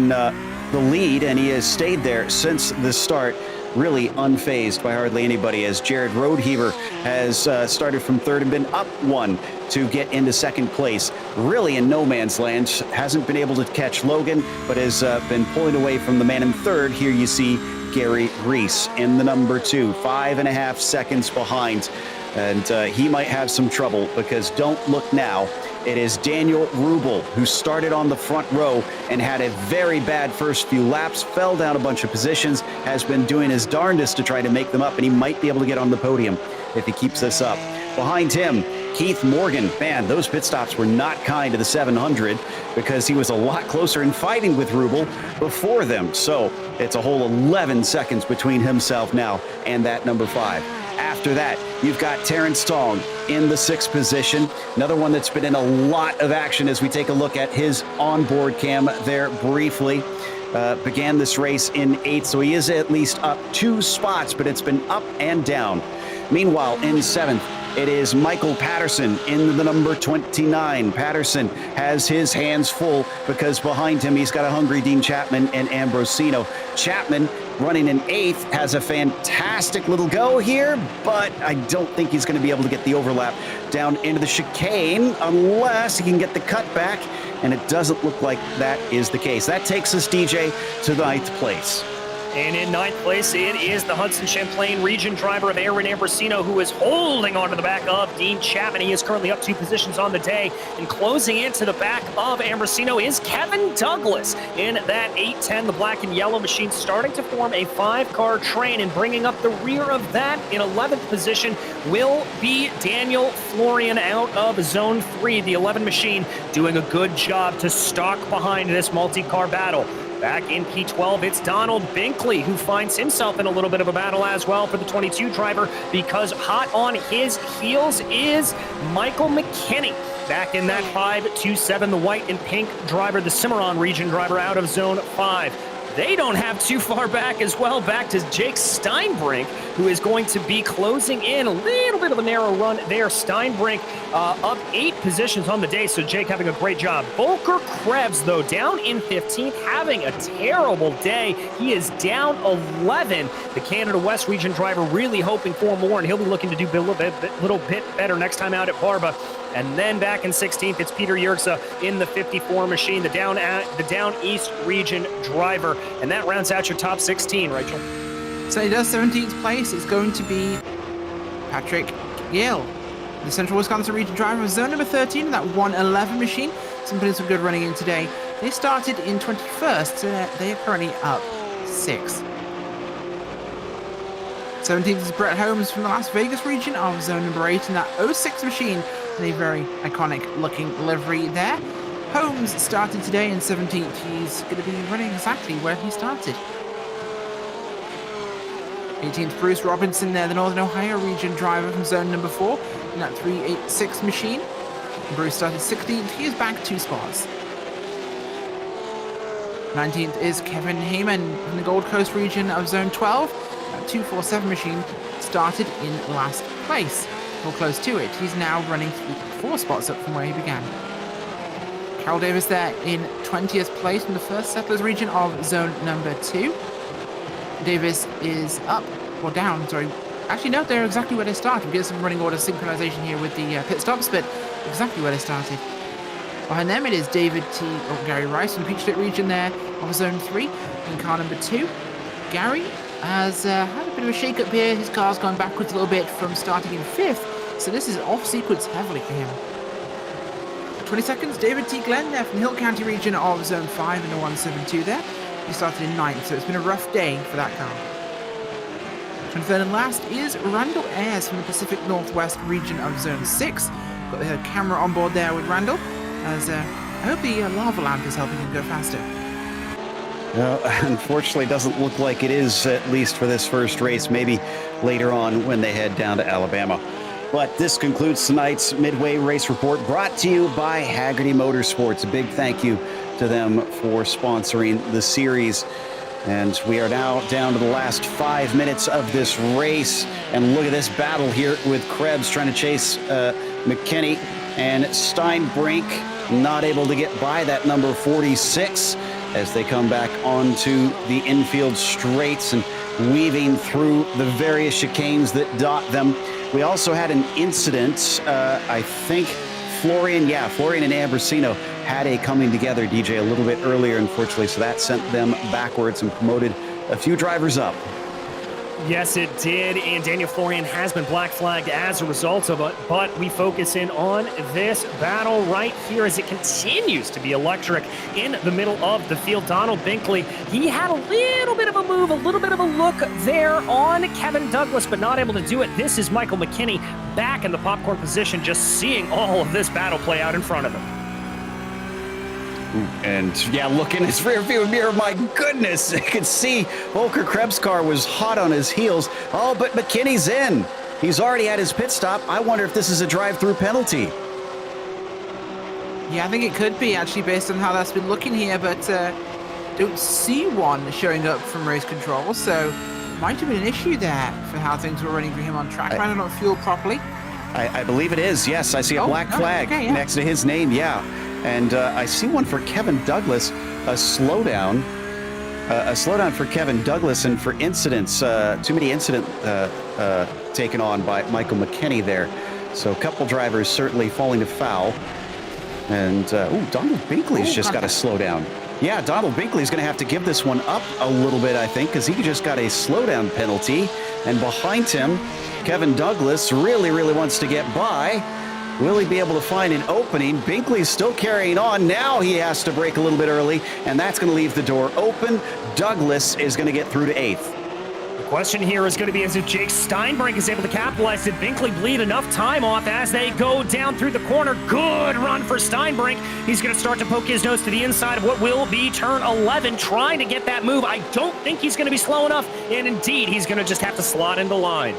the lead, and he has stayed there since the start, really unfazed by hardly anybody, as Jared Roadheaver has started from 3rd and been up 1 to get into 2nd place. Really in no man's land. Hasn't been able to catch Logan, but has been pulling away from the man in 3rd. Here you see Gary Reese in the number 2, 5.5 seconds behind. And he might have some trouble, because don't look now. It is Daniel Rubel, who started on the front row and had a very bad first few laps, fell down a bunch of positions, has been doing his darndest to try to make them up, and he might be able to get on the podium if he keeps this up. Behind him, Keith Morgan. Man, those pit stops were not kind to the 700, because he was a lot closer in fighting with Rubel before them. So it's a whole 11 seconds between himself now and that number 5. After that, you've got Terrence Tong in the 6th position. Another one that's been in a lot of action as we take a look at his onboard cam there briefly. Began this race in 8th, so he is at least up 2 spots, but it's been up and down. Meanwhile, in 7th, it is Michael Patterson in the number 29. Patterson has his hands full, because behind him he's got a hungry Dean Chapman and Ambrosino. Chapman, running in 8th, has a fantastic little go here, but I don't think he's going to be able to get the overlap down into the chicane unless he can get the cut back, and it doesn't look like that is the case. That takes us, DJ, to 9th place. And in ninth place, it is the Hudson Champlain region driver of Aaron Ambrosino, who is holding on to the back of Dean Chapman. He is currently up 2 positions on the day. And closing into the back of Ambrosino is Kevin Douglas in that 810, the black and yellow machine, starting to form a 5-car train. And bringing up the rear of that in 11th position will be Daniel Florian out of Zone 3. The 11 machine doing a good job to stalk behind this multi-car battle. Back in P12, it's Donald Binkley, who finds himself in a little bit of a battle as well for the 22 driver, because hot on his heels is Michael McKinney. Back in that 527, the white and pink driver, the Cimarron region driver out of Zone 5. They don't have too far back as well, back to Jake Steinbrink, who is going to be closing in a little bit of a narrow run there. Steinbrink up 8 positions on the day, so Jake having a great job. Volker Krebs, though, down in 15th, having a terrible day. He is down 11. The Canada West region driver really hoping for more, and he'll be looking to do a little bit better next time out at Barba. And then back in 16th, it's Peter Yerxa in the 54 machine, the Down East region driver. And that rounds out your top 16, Rachel. So he does 17th place. It's going to be Patrick Gill, the Central Wisconsin region driver of zone number 13 in that 111 machine. Putting some good running in today. They started in 21st, so they are currently up 6. 17th is Brett Holmes from the Las Vegas region of zone number 8 in that 06 machine. A very iconic looking livery there. Holmes started today in 17th. He's going to be running exactly where he started. 18th, Bruce Robinson there, the Northern Ohio region driver from zone number 4 in that 386 machine. Bruce started 16th. He is back 2 spots. 19th is Kevin Heyman from the Gold Coast region of zone 12. That 247 machine started in last place, or close to it. He's now running 4 spots up from where he began. Carol Davis there in 20th place from the First Settlers region of zone number 2. Davis is up, or down, sorry. Actually, no, they're exactly where they started. We get some running order synchronization here with the pit stops, but exactly where they started. Behind them, it is David T. or Gary Rice from the Peach State region there of zone 3 in car number 2. Gary has had a bit of a shake-up here. His car's gone backwards a little bit from starting in 5th, so this is off-sequence heavily for him. 20 seconds, David T. Glenn there from the Hill County region of zone 5 in the 172 there. He started in 9th, so it's been a rough day for that car. 23rd and last is Randall Ayres from the Pacific Northwest region of zone 6. Got the camera on board there with Randall, as I hope the lava lamp is helping him go faster. Well, unfortunately, it doesn't look like it is, at least for this first race. Maybe later on when they head down to Alabama. But this concludes tonight's Midway Race Report, brought to you by Hagerty Motorsports. A big thank you to them for sponsoring the series. And we are now down to the last 5 minutes of this race. And look at this battle here with Krebs trying to chase McKinney, and Steinbrink not able to get by that number 46 as they come back onto the infield straights and weaving through the various chicanes that dot them. We also had an incident, I think Florian and Ambrosino had a coming together, DJ, a little bit earlier, unfortunately, so that sent them backwards and promoted a few drivers up. Yes, it did, and Daniel Florian has been black flagged as a result of it, but we focus in on this battle right here as it continues to be electric in the middle of the field. Donald Binkley, he had a little bit of a move, a little bit of a look there on Kevin Douglas, but not able to do it. This is Michael McKinney back in the popcorn position, just seeing all of this battle play out in front of him. And yeah, look in his rear view mirror, my goodness, you could see Volker Krebs' car was hot on his heels. Oh, but McKinney's in. He's already had his pit stop. I wonder if this is a drive-through penalty. Yeah, I think it could be, actually, based on how that's been looking here, but don't see one showing up from race control, so might have been an issue there for how things were running for him on track. Might have not fueled properly. I believe it is, yes. I see a black flag next to his name, yeah. And I see one for Kevin Douglas, a slowdown for Kevin Douglas, and for incidents, too many incidents taken on by Michael McKinney there. So a couple drivers certainly falling to foul. And, Donald Binkley's just got a slowdown. Yeah, Donald Binkley's going to have to give this one up a little bit, I think, because he just got a slowdown penalty. And behind him, Kevin Douglas really wants to get by. Will he be able to find an opening? Binkley's still carrying on. Now he has to brake a little bit early, and that's going to leave the door open. Douglas is going to get through to 8th. Question here is going to be as if Jake Steinbrink is able to capitalize. Did Binkley bleed enough time off as they go down through the corner? Good run for Steinbrink. He's going to start to poke his nose to the inside of what will be turn 11, trying to get that move. I don't think he's going to be slow enough, and indeed, he's going to just have to slot into line.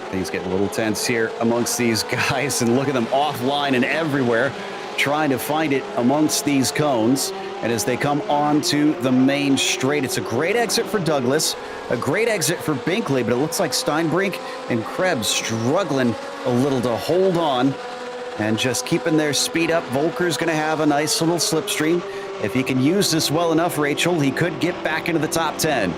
Things get a little tense here amongst these guys, and look at them offline and everywhere, trying to find it amongst these cones. And as they come onto the main straight, it's a great exit for Douglas, a great exit for Binkley, but it looks like Steinbrink and Krebs struggling a little to hold on and just keeping their speed up. Volker's going to have a nice little slipstream. If he can use this well enough, Rachel, he could get back into the top 10.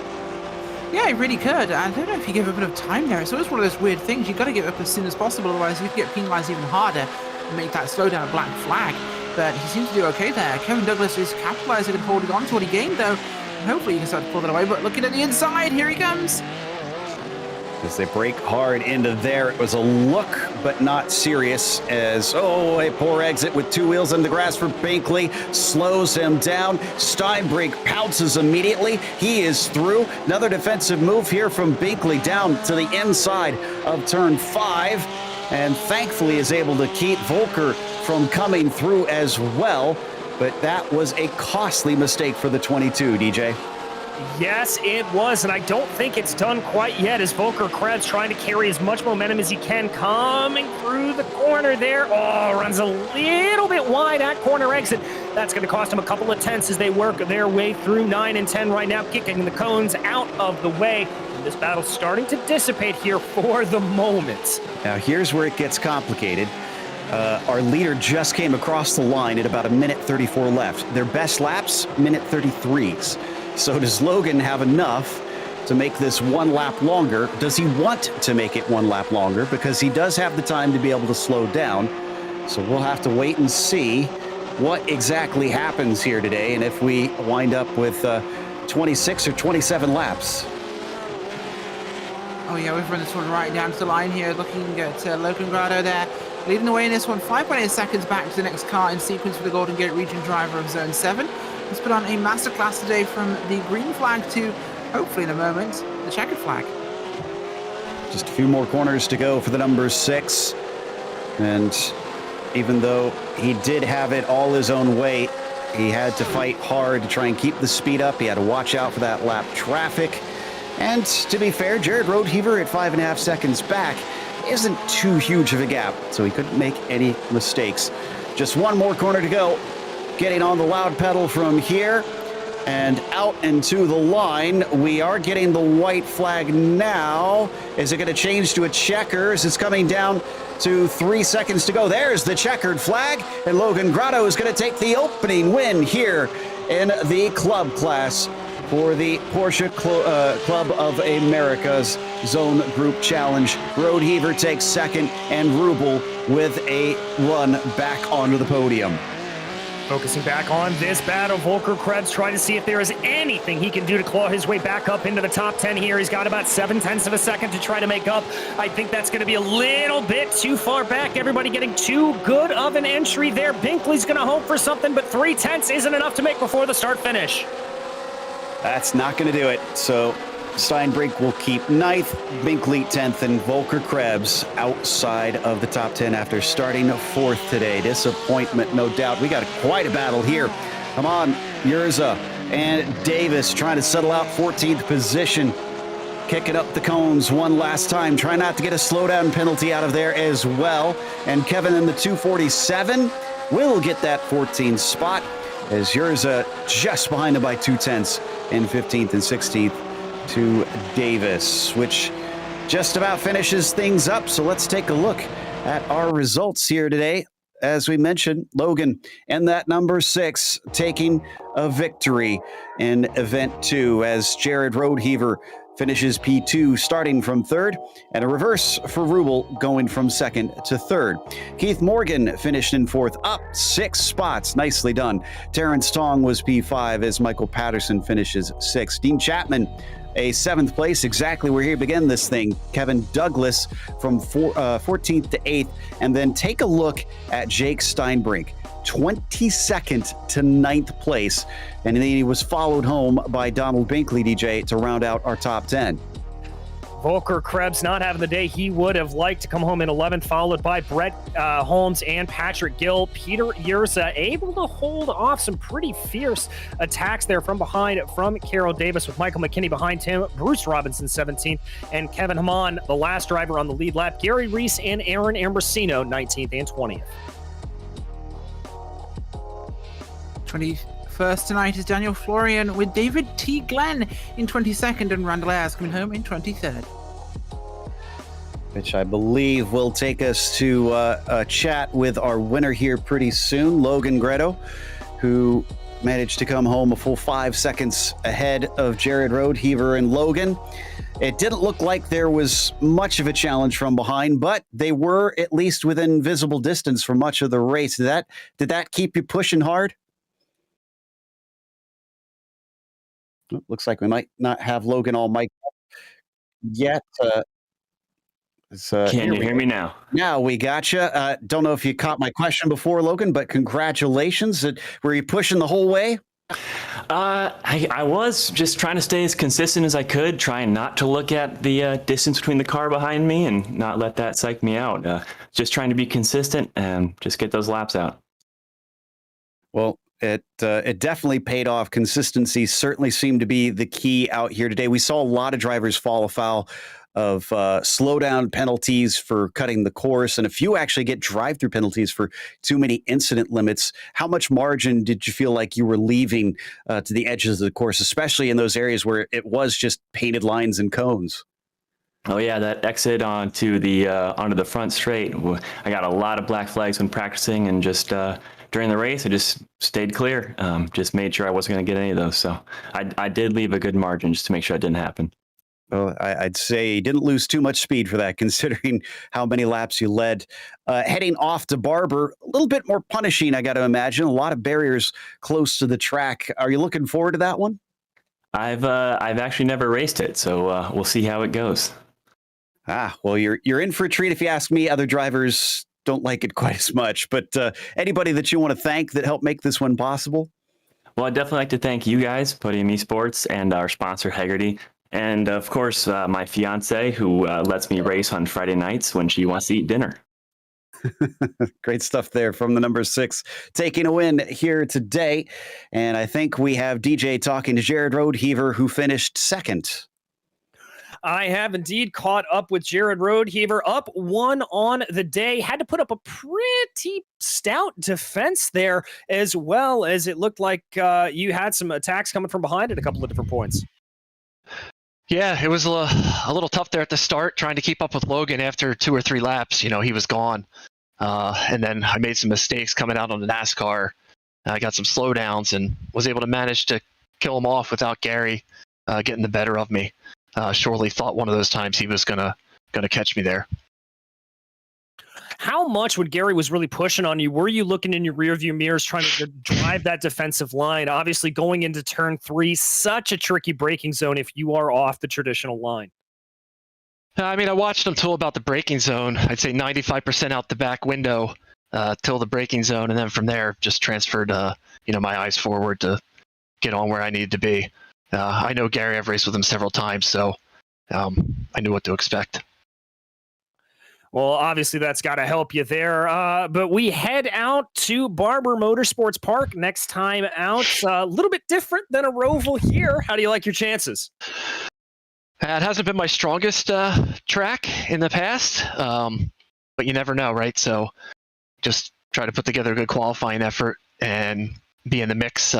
Yeah, he really could. I don't know if you give a bit of time there. It's always one of those weird things. You've got to get up as soon as possible, otherwise you could get penalized even harder and make that slowdown a black flag. But he seems to do okay there. Kevin Douglas is capitalizing and holding on to what he gained, though. And hopefully he can start to pull that away. But looking at the inside, here he comes. As they break hard into there, it was a look, but not serious, as, a poor exit with 2 wheels in the grass for Binkley, slows him down. Steinbrink pounces immediately. He is through. Another defensive move here from Binkley down to the inside of turn 5, and thankfully is able to keep Volker from coming through as well, but that was a costly mistake for the 22, DJ. Yes, it was, and I don't think it's done quite yet as Volker Krebs trying to carry as much momentum as he can, coming through the corner there. Oh, runs a little bit wide at corner exit. That's going to cost him a couple of tenths as they work their way through 9 and 10 right now, kicking the cones out of the way. This battle's starting to dissipate here for the moment. Now, here's where it gets complicated. Our leader just came across the line at about 1:34 left. Their best laps, 1:33s. So does Logan have enough to make this 1 lap longer? Does he want to make it 1 lap longer? Because he does have the time to be able to slow down. So we'll have to wait and see what exactly happens here today, and if we wind up with 26 or 27 laps. Oh yeah, we've run this one right down to the line here, looking at Logan Grado there, leading the way in this one, 5.8 seconds back to the next car in sequence for the Golden Gate region driver of Zone 7. He's put on a masterclass today from the green flag to, hopefully in a moment, the checkered flag. Just a few more corners to go for the number 6. And even though he did have it all his own way, he had to fight hard to try and keep the speed up. He had to watch out for that lap traffic. And to be fair, Jared Roadheaver at 5.5 seconds back isn't too huge of a gap, so he couldn't make any mistakes. Just one more corner to go. Getting on the loud pedal from here and out into the line. We are getting the white flag now. Is it going to change to a checkers? It's coming down to 3 seconds to go. There's the checkered flag, and Logan Grotto is going to take the opening win here in the club class for the Porsche Club of America's Zone Group Challenge. Roadheaver takes second, and Rubel with a run back onto the podium. Focusing back on this battle, Volker Krebs trying to see if there is anything he can do to claw his way back up into the top 10 here. He's got about 0.7 of a second to try to make up. I think that's going to be a little bit too far back. Everybody getting too good of an entry there. Binkley's going to hope for something, but 0.3 isn't enough to make before the start finish. That's not going to do it. So Steinbrink will keep 9th, Binkley 10th, and Volker Krebs outside of the top 10 after starting 4th today. Disappointment, no doubt. We got quite a battle here. Come on, Yurza and Davis trying to settle out 14th position. Kicking up the cones one last time. Try not to get a slowdown penalty out of there as well. And Kevin in the 247 will get that 14th spot, as Yurza just behind him by 0.2 in 15th and 16th. To Davis, which just about finishes things up. So let's take a look at our results here today. As we mentioned, Logan and that number 6 taking a victory in event 2, as Jared Roadheaver finishes P2 starting from third, and a reverse for Rubel going from second to third. Keith Morgan finished in fourth, up 6 spots. Nicely done. Terrence Tong was P5 as Michael Patterson finishes sixth. Dean Chapman, a 7th place, exactly where he began this thing. Kevin Douglas from 14th to 8th. And then take a look at Jake Steinbrink, 22nd to 9th place. And then he was followed home by Donald Binkley, DJ, to round out our top 10. Volker Krebs not having the day he would have liked to come home in 11th, followed by Brett Holmes and Patrick Gill. Peter Yerza able to hold off some pretty fierce attacks there from behind from Carroll Davis, with Michael McKinney behind him, Bruce Robinson 17th, and Kevin Haman, the last driver on the lead lap. Gary Reese and Aaron Ambrosino 19th and 20th. 21st tonight is Daniel Florian, with David T. Glenn in 22nd and Randall Ayers coming home in 23rd. Which I believe will take us to a chat with our winner here pretty soon, Logan Greto, who managed to come home a full 5 seconds ahead of Jared Roadheaver and Logan. It didn't look like there was much of a challenge from behind, but they were at least within visible distance for much of the race. Did that keep you pushing hard? Looks like we might not have Logan all mic'd up yet. Can you hear me now? Now we gotcha. Don't know if you caught my question before, Logan, but congratulations. Were you pushing the whole way? I was just trying to stay as consistent as I could, trying not to look at the distance between the car behind me and not let that psych me out. Just trying to be consistent and just get those laps out. Well, it definitely paid off. Consistency certainly seemed to be the key out here today. We saw a lot of drivers fall afoul of slowdown penalties for cutting the course, and a few actually get drive-through penalties for too many incident limits. How much margin did you feel like you were leaving to the edges of the course, especially in those areas where it was just painted lines and cones? Oh yeah, that exit onto the front straight. I got a lot of black flags when practicing, and just during the race, I just stayed clear. Just made sure I wasn't going to get any of those. So I did leave a good margin just to make sure it didn't happen. Well, I'd say you didn't lose too much speed for that, considering how many laps you led. Heading off to Barber, a little bit more punishing, I got to imagine. A lot of barriers close to the track. Are you looking forward to that one? I've actually never raced it, so we'll see how it goes. Well, you're in for a treat if you ask me. Other drivers don't like it quite as much, but anybody that you want to thank that helped make this one possible? Well, I'd definitely like to thank you guys, Podium Esports, and our sponsor, Hagerty. And of course, my fiance, who lets me race on Friday nights when she wants to eat dinner. Great stuff there from the number 6, taking a win here today. And I think we have DJ talking to Jared Roadheaver, who finished second. I have indeed caught up with Jared Roadheaver, up 1 on the day. Had to put up a pretty stout defense there, as well as it looked like you had some attacks coming from behind at a couple of different points. Yeah, it was a little tough there at the start, trying to keep up with Logan after 2 or 3 laps. You know, he was gone. And then I made some mistakes coming out on the NASCAR. I got some slowdowns and was able to manage to kill him off without Gary getting the better of me. Surely thought one of those times he was gonna catch me there. How much when Gary was really pushing on you, were you looking in your rearview mirrors trying to drive that defensive line? Obviously, going into turn 3, such a tricky braking zone if you are off the traditional line. I mean, I watched him till about the braking zone. I'd say 95% out the back window till the braking zone, and then from there just transferred my eyes forward to get on where I needed to be. I know Gary, I've raced with him several times, so I knew what to expect. Well, obviously, that's got to help you there. But we head out to Barber Motorsports Park next time out. A little bit different than a Roval here. How do you like your chances? It hasn't been my strongest track in the past, but you never know, right? So just try to put together a good qualifying effort and be in the mix,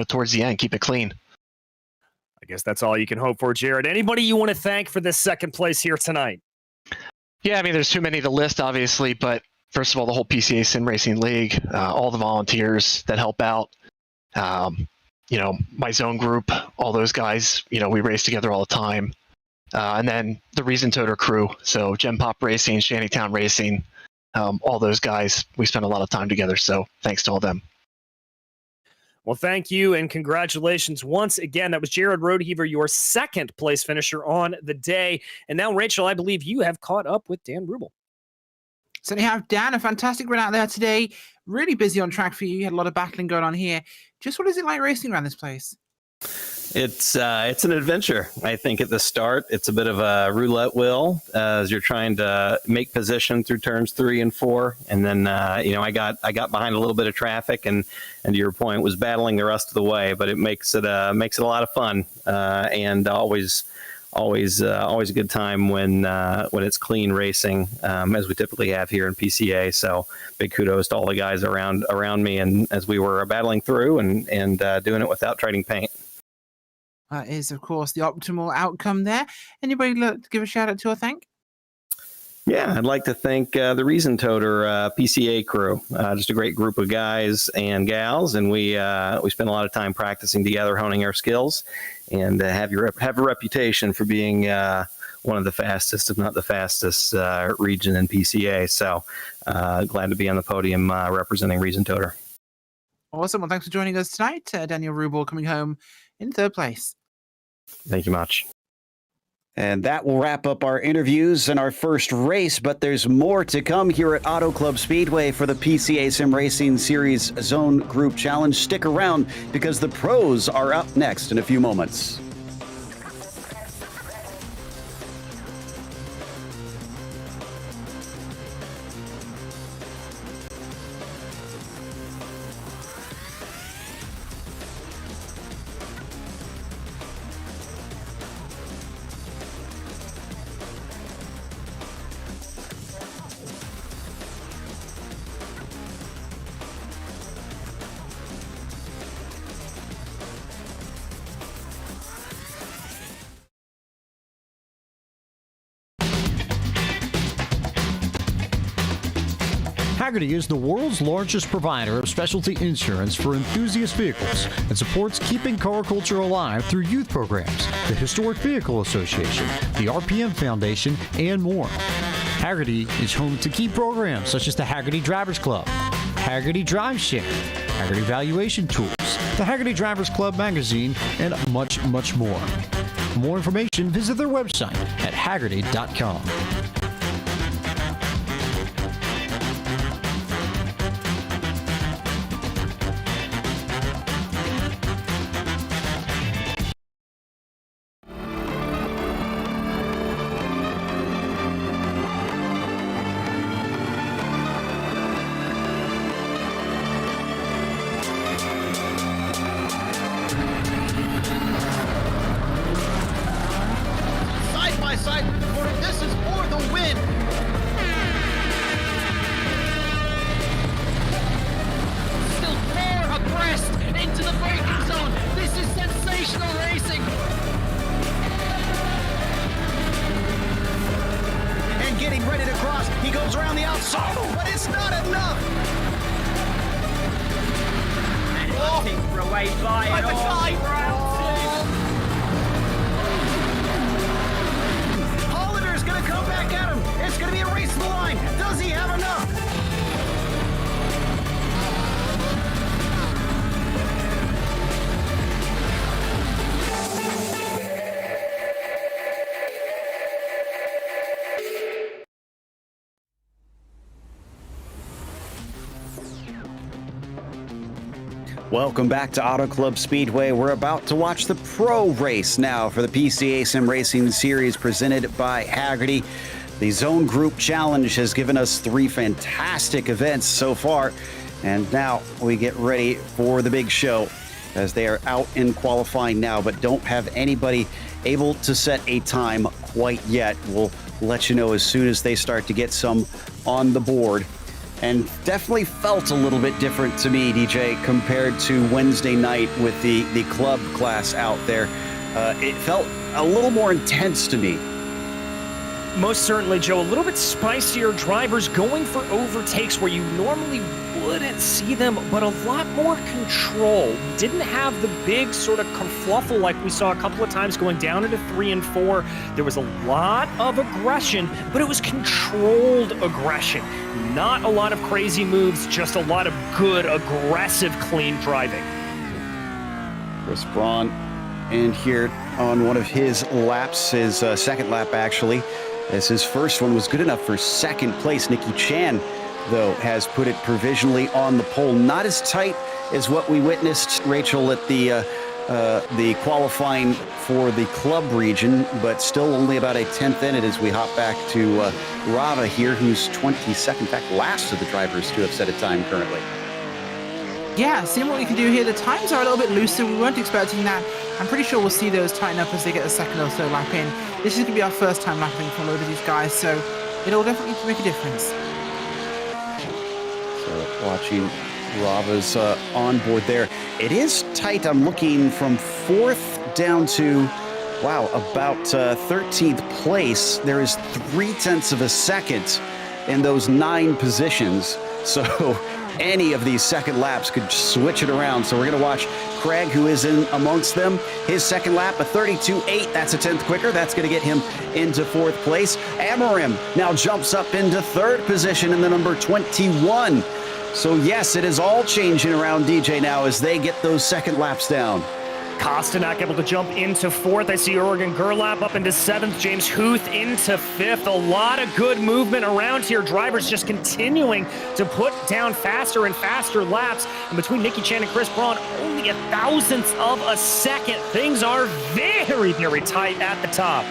towards the end, keep it clean. I guess that's all you can hope for, Jared. Anybody you want to thank for this second place here tonight? Yeah, I mean, there's too many to list, obviously, but first of all, the whole PCA Sim Racing League, all the volunteers that help out, my zone group, all those guys, we race together all the time. And then the Reason Toter crew, so Gem Pop Racing, Shantytown Racing, all those guys, we spend a lot of time together. So thanks to all them. Well, thank you and congratulations once again. That was Jared Rodeheaver, your second place finisher on the day. And now, Rachel, I believe you have caught up with Dan Rubel. So you have Dan, a fantastic run out there today. Really busy on track for you. You had a lot of battling going on here. Just what is it like racing around this place? It's an adventure. I think at the start, it's a bit of a roulette wheel as you're trying to make position through turns 3 and 4, and then I got behind a little bit of traffic, and to your point, was battling the rest of the way. But it makes it a lot of fun, and always a good time when it's clean racing, as we typically have here in PCA. So big kudos to all the guys around me, and as we were battling through and doing it without trading paint. That is, of course, the optimal outcome there. Anybody to give a shout out to or thank? Yeah, I'd like to thank the Reason Toter PCA crew. Just a great group of guys and gals, and we spend a lot of time practicing together, honing our skills, and have a reputation for being one of the fastest, if not the fastest, region in PCA. So glad to be on the podium representing Reason Toter. Awesome. Well, thanks for joining us tonight. Daniel Rubel coming home in third place. Thank you much. And that will wrap up our interviews and our first race, but there's more to come here at Auto Club Speedway for the PCA Sim Racing Series Zone Group Challenge. Stick around because the pros are up next in a few moments. Hagerty is the world's largest provider of specialty insurance for enthusiast vehicles and supports keeping car culture alive through youth programs, the Historic Vehicle Association, the RPM Foundation, and more. Hagerty is home to key programs such as the Hagerty Drivers Club, Hagerty Drive Share, Hagerty Valuation Tools, the Hagerty Drivers Club magazine, and much, much more. For more information, visit their website at hagerty.com. Welcome back to Auto Club Speedway. We're about to watch the pro race now for the PCA Sim Racing Series presented by Hagerty. The Zone Group Challenge has given us 3 fantastic events so far, and now we get ready for the big show as they are out in qualifying now, but don't have anybody able to set a time quite yet. We'll let you know as soon as they start to get some on the board. And definitely felt a little bit different to me, DJ, compared to Wednesday night with the club class out there. It felt a little more intense to me. Most certainly, Joe. A little bit spicier drivers going for overtakes where you normally couldn't see them, but a lot more control. Didn't have the big sort of kerfluffle like we saw a couple of times going down into 3 and 4. There was a lot of aggression, but it was controlled aggression. Not a lot of crazy moves, just a lot of good, aggressive, clean driving. Chris Braun in here on one of his laps, his second lap actually, as his first one was good enough for second place. Nicky Chan, though, has put it provisionally on the pole. Not as tight as what we witnessed, Rachel, at the qualifying for the club region, but still only about a 10th in it as we hop back to Rava here, who's 22nd, in fact, last of the drivers to have set a time currently. Yeah, seeing what we can do here. The times are a little bit looser. We weren't expecting that. I'm pretty sure we'll see those tighten up as they get a second or so lap in. This is going to be our first time lapping for a load of these guys, so it'll definitely make a difference. So watching Rava's on board there. It is tight. I'm looking from 4th down to, wow, about 13th place. There is 0.3 of a second in those 9 positions. So any of these second laps could switch it around. So we're going to watch Craig, who is in amongst them. His second lap, a 32.8. That's a 10th quicker. That's going to get him into 4th place. Amarim now jumps up into 3rd position in the number 21. So yes, it is all changing around DJ now as they get those second laps down. Kostanak able to jump into 4th. I see Oregon Gerlap up into 7th. James Huth into 5th. A lot of good movement around here. Drivers just continuing to put down faster and faster laps. And between Nicky Chan and Chris Braun, only 0.1 of a second. Things are very, very tight at the top.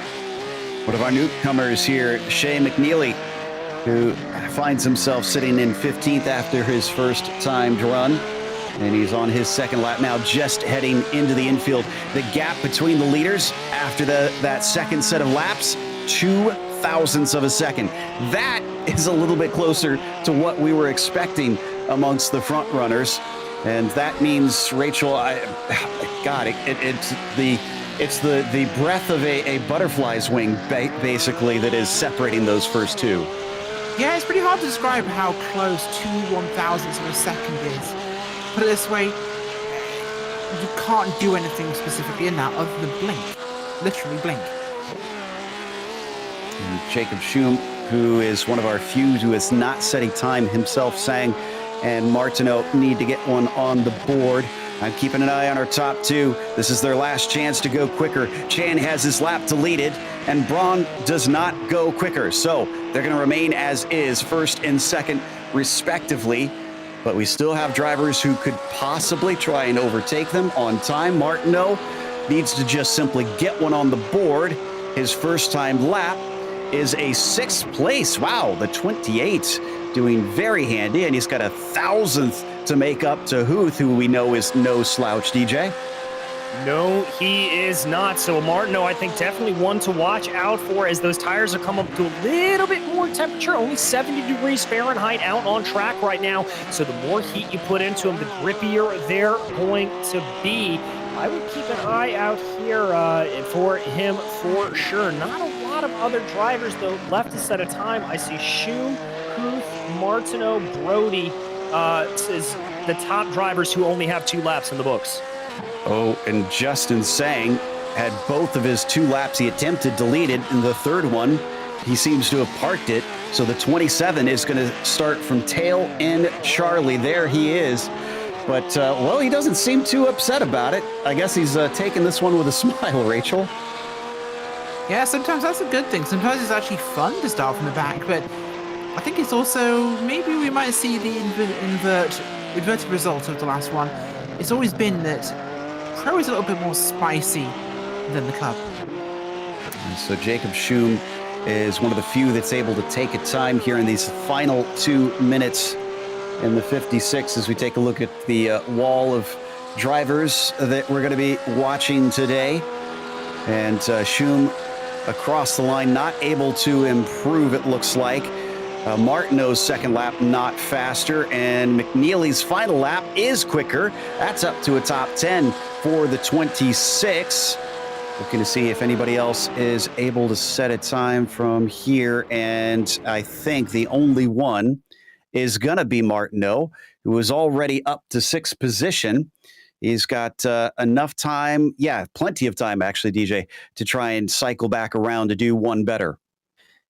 One of our newcomers here, Shea McNeely, who finds himself sitting in 15th after his first timed run. And he's on his second lap now, just heading into the infield. The gap between the leaders after that second set of laps, 0.02 of a second. That is a little bit closer to what we were expecting amongst the front runners. And that means, Rachel, it's the breath of a butterfly's wing, basically, that is separating those first two. Yeah, it's pretty hard to describe how close 0.001 of a second is. Put it this way, you can't do anything specifically in that other than blink. Literally blink. And Jacob Schum, who is one of our few who has not set a time himself, Sang and Martineau need to get one on the board. I'm keeping an eye on our top two. This is their last chance to go quicker. Chan has his lap deleted, and Braun does not go quicker. So they're going to remain as is, first and second, respectively. But we still have drivers who could possibly try and overtake them on time. Martineau needs to just simply get one on the board. His first time lap is a 6th place. Wow, the 28 doing very handy, and he's got 1,000th to make up to Huth, who we know is no slouch, DJ. No, he is not. So Martineau, I think, definitely one to watch out for as those tires have come up to a little bit more temperature, only 70 degrees Fahrenheit out on track right now. So the more heat you put into them, the grippier they're going to be. I would keep an eye out here for him for sure. Not a lot of other drivers, though, left to set a time. I see Schum, Huth, Martineau, Brody is the top drivers who only have 2 laps in the books. Oh, and Justin Sang had both of his 2 laps he attempted deleted. In the third one, he seems to have parked it. So the 27 is going to start from tail end Charlie. There he is. But, well, he doesn't seem too upset about it. I guess he's taking this one with a smile, Rachel. Yeah, sometimes that's a good thing. Sometimes it's actually fun to start from the back, but I think it's also, maybe we might see the inverted result of the last one. It's always been that Pro is a little bit more spicy than the club. And so Jacob Schum is one of the few that's able to take a time here in these final 2 minutes in the 56 as we take a look at the wall of drivers that we're going to be watching today. And Schum across the line, not able to improve, it looks like. Martineau's second lap not faster, and McNeely's final lap is quicker. That's up to a top 10 for the 26. Looking to see if anybody else is able to set a time from here, and I think the only one is going to be Martineau, who is already up to 6th position. He's got enough time, plenty of time, actually, DJ, to try and cycle back around to do one better.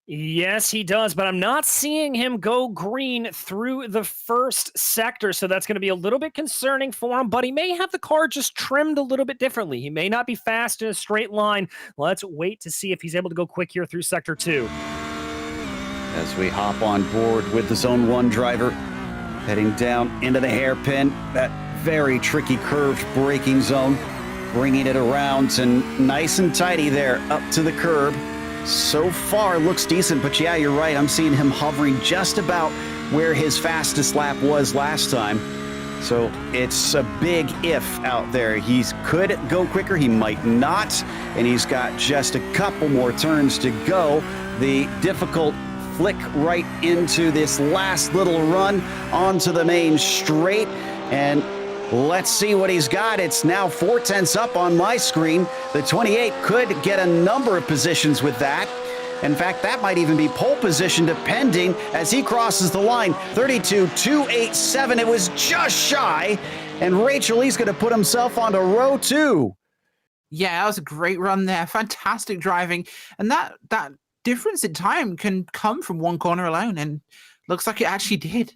Yes, he does, but I'm not seeing him go green through the first sector, so that's going to be a little bit concerning for him, but he may have the car just trimmed a little bit differently. He may not be fast in a straight line. Let's wait to see if he's able to go quick here through Sector 2. As we hop on board with the Zone 1 driver, heading down into the hairpin, that very tricky curved braking zone, bringing it around and nice and tidy there up to the curb. So far looks decent, but yeah, you're right. I'm seeing him hovering just about where his fastest lap was last time. So it's a big if out there. He could go quicker, he might not, and he's got just a couple more turns to go. The difficult flick right into this last little run onto the main straight, and let's see what he's got. It's now 4/10 up on my screen. The 28 could get a number of positions with that. In fact, that might even be pole position depending as he crosses the line. 32.287. It was just shy. And Rachel, he's going to put himself onto row 2. Yeah, that was a great run there. Fantastic driving. And that difference in time can come from one corner alone. And looks like it actually did.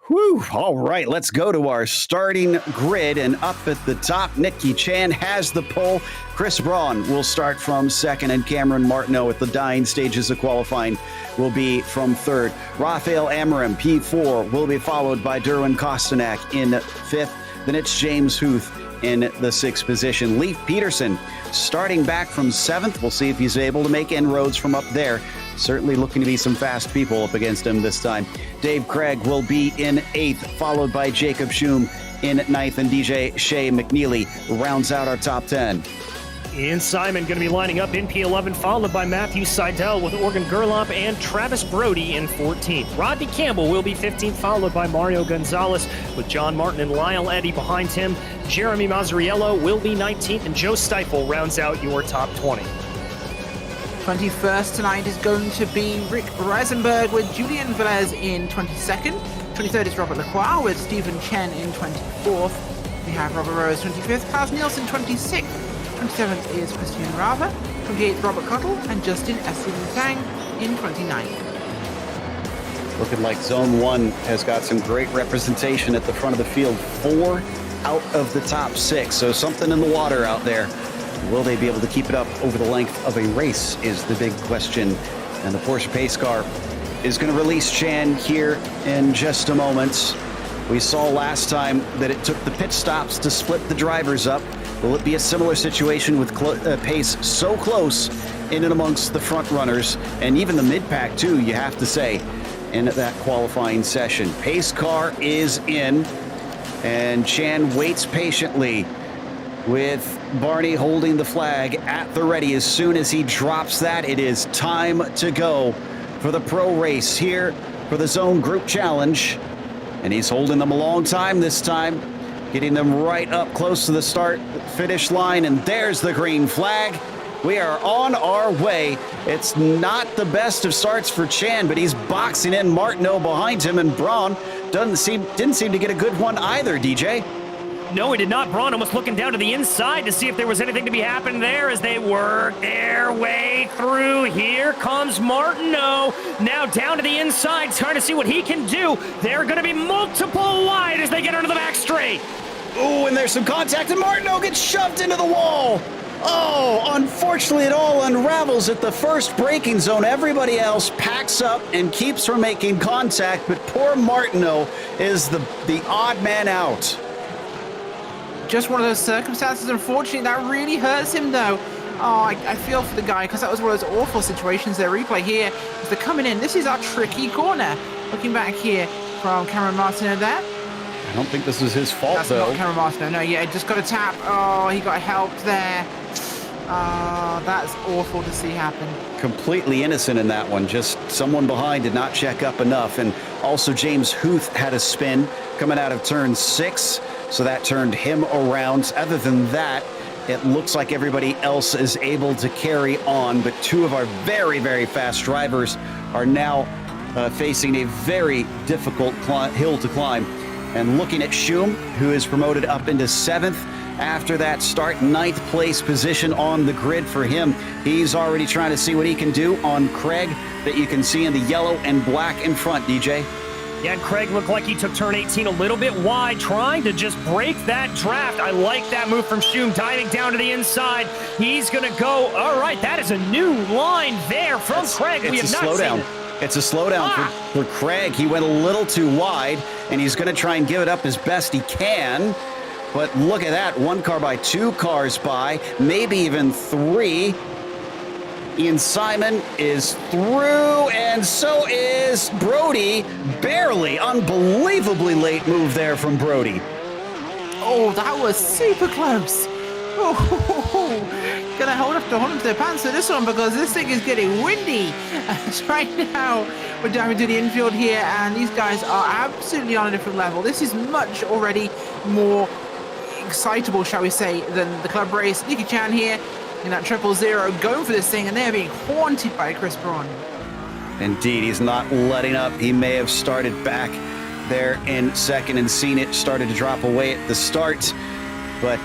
Whew. All right, let's go to our starting grid. And up at the top, Nikki Chan has the pole. Chris Braun will start from 2nd, and Cameron Martineau at the dying stages of qualifying will be from 3rd. Rafael Amarim, P4, will be followed by Derwin Kostanak in 5th. Then it's James Huth in the 6th position. Leif Peterson starting back from 7th. We'll see if he's able to make inroads from up there. Certainly looking to be some fast people up against him this time. Dave Craig will be in 8th, followed by Jacob Schum in 9th, and DJ Shea McNeely rounds out our top 10. Ian Simon going to be lining up in P11, followed by Matthew Seidel with Organ Gerlop and Travis Brody in 14th. Rodney Campbell will be 15th, followed by Mario Gonzalez with John Martin and Lyle Eddy behind him. Jeremy Mazzariello will be 19th, and Joe Steifel rounds out your top 20. 21st tonight is going to be Rick Reisenberg with Julian Velez in 22nd. 23rd is Robert Lacroix with Stephen Chen in 24th. We have Robert Rose 25th, Klaus Nielsen 26th. 27th is Christian Rava, 28th Robert Cottle, and Justin Esteban Tang in 29th. Looking like Zone 1 has got some great representation at the front of the field. 4 out of the top 6, so something in the water out there. Will they be able to keep it up over the length of a race is the big question. And the Porsche pace car is going to release Chan here in just a moment. We saw last time that it took the pit stops to split the drivers up. Will it be a similar situation with pace so close in and amongst the front runners and even the mid-pack too, you have to say, in that qualifying session? Pace car is in, and Chan waits patiently with Barney holding the flag at the ready. As soon as he drops that, it is time to go for the pro race here for the Zone Group Challenge. And he's holding them a long time this time, getting them right up close to the start-finish line. And there's the green flag. We are on our way. It's not the best of starts for Chan, but he's boxing in Martineau behind him, and Braun didn't seem to get a good one either, DJ. No, he did not. Braun almost looking down to the inside to see if there was anything to be happening there as they work their way through. Here comes Martineau. Now down to the inside, trying to see what he can do. They're going to be multiple wide as they get onto the back straight. Oh, and there's some contact, and Martineau gets shoved into the wall. Oh, unfortunately, it all unravels at the first braking zone. Everybody else packs up and keeps from making contact, but poor Martineau is the odd man out. Just one of those circumstances. Unfortunately, that really hurts him, though. Oh, I feel for the guy, because that was one of those awful situations. Their replay here as they're coming in. This is our tricky corner. Looking back here from Cameron Martineau there. I don't think this was his fault, That's though. not Cameron Martineau. No, yeah, just got a tap. Oh, he got helped there. Oh, that's awful to see happen. Completely innocent in that one. Just someone behind did not check up enough. And also James Huth had a spin coming out of turn 6. So that turned him around. Other than that, it looks like everybody else is able to carry on. But 2 of our very, very fast drivers are now facing a very difficult hill to climb. And looking at Schum, who is promoted up into 7th after that start, 9th place position on the grid for him. He's already trying to see what he can do on Craig that you can see in the yellow and black in front, DJ. Yeah, and Craig looked like he took turn 18 a little bit wide, trying to just break that draft. I like that move from Schum, diving down to the inside. He's going to go. All right, that is a new line there from Craig. We have not seen it. It's a slowdown for Craig. He went a little too wide, and he's going to try and give it up as best he can. But look at that, 1 car by, 2 cars by, maybe even 3. Ian Simon is through, and so is Brody. Barely, unbelievably late move there from Brody. Oh, that was super close. Oh, gonna hold on to their pants for this one because this thing is getting windy. Right now, we're diving to the infield here, and these guys are absolutely on a different level. This is much already more excitable, shall we say, than the club race. Nicky Chan here in that 000 going for this thing, and they're being haunted by Chris Braun. Indeed, he's not letting up. He may have started back there in second and seen it started to drop away at the start, but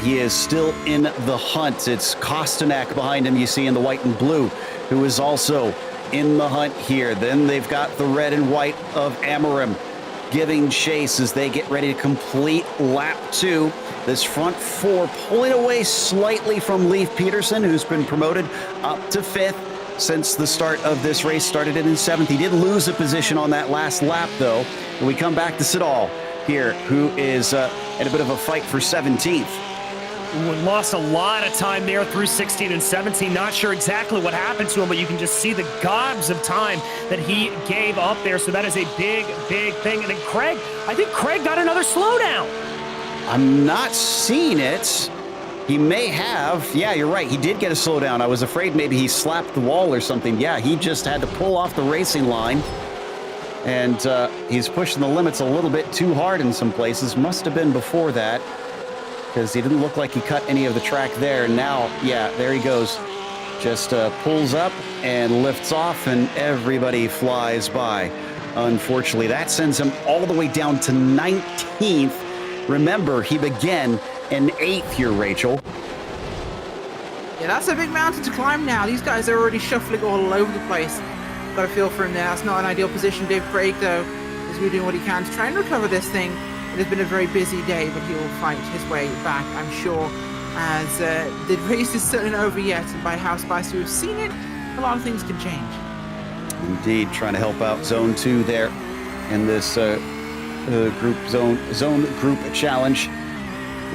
he is still in the hunt. It's Kostanak behind him, you see in the white and blue, who is also in the hunt here. Then they've got the red and white of Amarim giving chase as they get ready to complete lap 2. This front 4 pulling away slightly from Leif Peterson, who's been promoted up to 5th since the start of this race. Started it in 7th. He did lose a position on that last lap, though. And we come back to Sidal here, who is in a bit of a fight for 17th. Lost a lot of time there through 16 and 17. Not sure exactly what happened to him, but you can just see the gobs of time that he gave up there. So that is a big, big thing. And then Craig, I think Craig got another slowdown. I'm not seeing it. He may have. Yeah, you're right. He did get a slowdown. I was afraid maybe he slapped the wall or something. Yeah, he just had to pull off the racing line. And he's pushing the limits a little bit too hard in some places. Must have been before that, because he didn't look like he cut any of the track there. Now, yeah, there he goes. Just pulls up and lifts off, and everybody flies by. Unfortunately, that sends him all the way down to 19th. Remember, he began in 8th here, Rachel. Yeah, that's a big mountain to climb now. These guys are already shuffling all over the place. Got a feel for him there. That's not an ideal position. Dave Craig, though, is really doing what he can to try and recover this thing. It has been a very busy day, but he will fight his way back, I'm sure, as the race is certainly not over yet, and by how spicy we've seen it, a lot of things can change. Indeed, trying to help out Zone 2 there in this zone group challenge,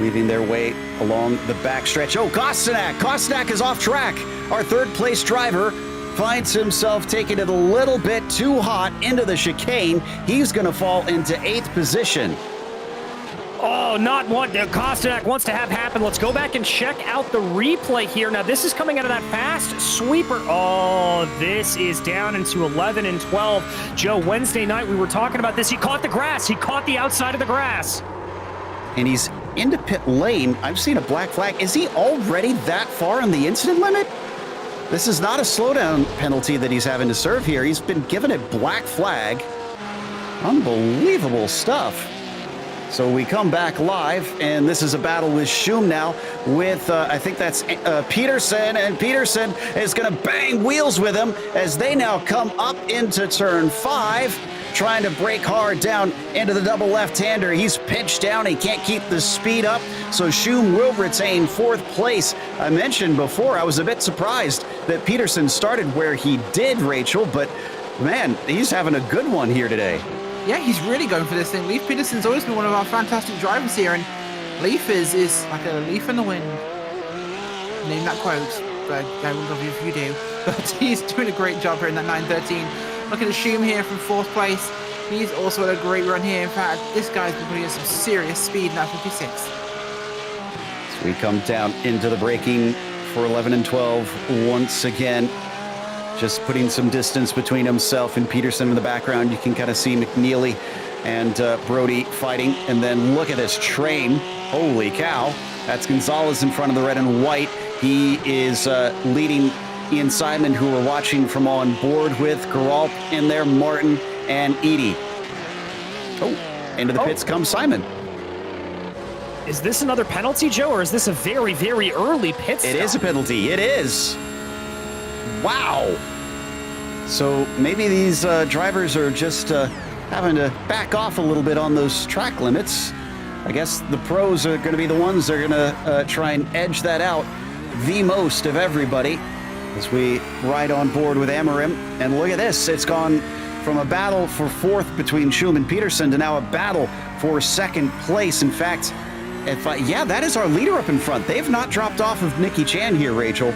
weaving their way along the backstretch. Oh, Kostanak! Kostanak is off track. Our 3rd place driver finds himself taking it a little bit too hot into the chicane. He's going to fall into 8th position. Oh, not what Kostanak wants to have happen. Let's go back and check out the replay here. Now, this is coming out of that fast sweeper. Oh, this is down into 11 and 12. Joe, Wednesday night, we were talking about this. He caught the grass. He caught the outside of the grass. And he's into pit lane. I've seen a black flag. Is he already that far on the incident limit? This is not a slowdown penalty that he's having to serve here. He's been given a black flag. Unbelievable stuff. So we come back live, and this is a battle with Schum now with, I think that's Peterson, and Peterson is going to bang wheels with him as they now come up into turn 5, trying to brake hard down into the double left-hander. He's pitched down. He can't keep the speed up, so Schum will retain 4th place. I mentioned before, I was a bit surprised that Peterson started where he did, Rachel, but man, he's having a good one here today. Yeah, he's really going for this thing. Leif Peterson's always been one of our fantastic drivers here, and Leif is like a leaf in the wind. Name that quote, but I will love you if you do. But he's doing a great job here in that 9:13. Look at Schum here from 4th place. He's also had a great run here. In fact, this guy's been putting in some serious speed in that 56. So we come down into the braking for 11 and 12 once again. Just putting some distance between himself and Peterson in the background. You can kind of see McNeely and Brody fighting. And then look at this train. Holy cow. That's Gonzalez in front of the red and white. He is leading Ian Simon, who we're watching from on board with. Geralt in there, Martin and Edie. Oh, into the pits comes Simon. Is this another penalty, Joe, or is this a very, very early pit stop? It is a penalty. It is. Wow. So maybe these drivers are just having to back off a little bit on those track limits. I guess the pros are going to be the ones that are going to try and edge that out the most of everybody as we ride on board with Amorim. And look at this. It's gone from a battle for fourth between Schum and Peterson to now a battle for second place. In fact, yeah, that is our leader up in front. They've not dropped off of Nikki Chan here, Rachel.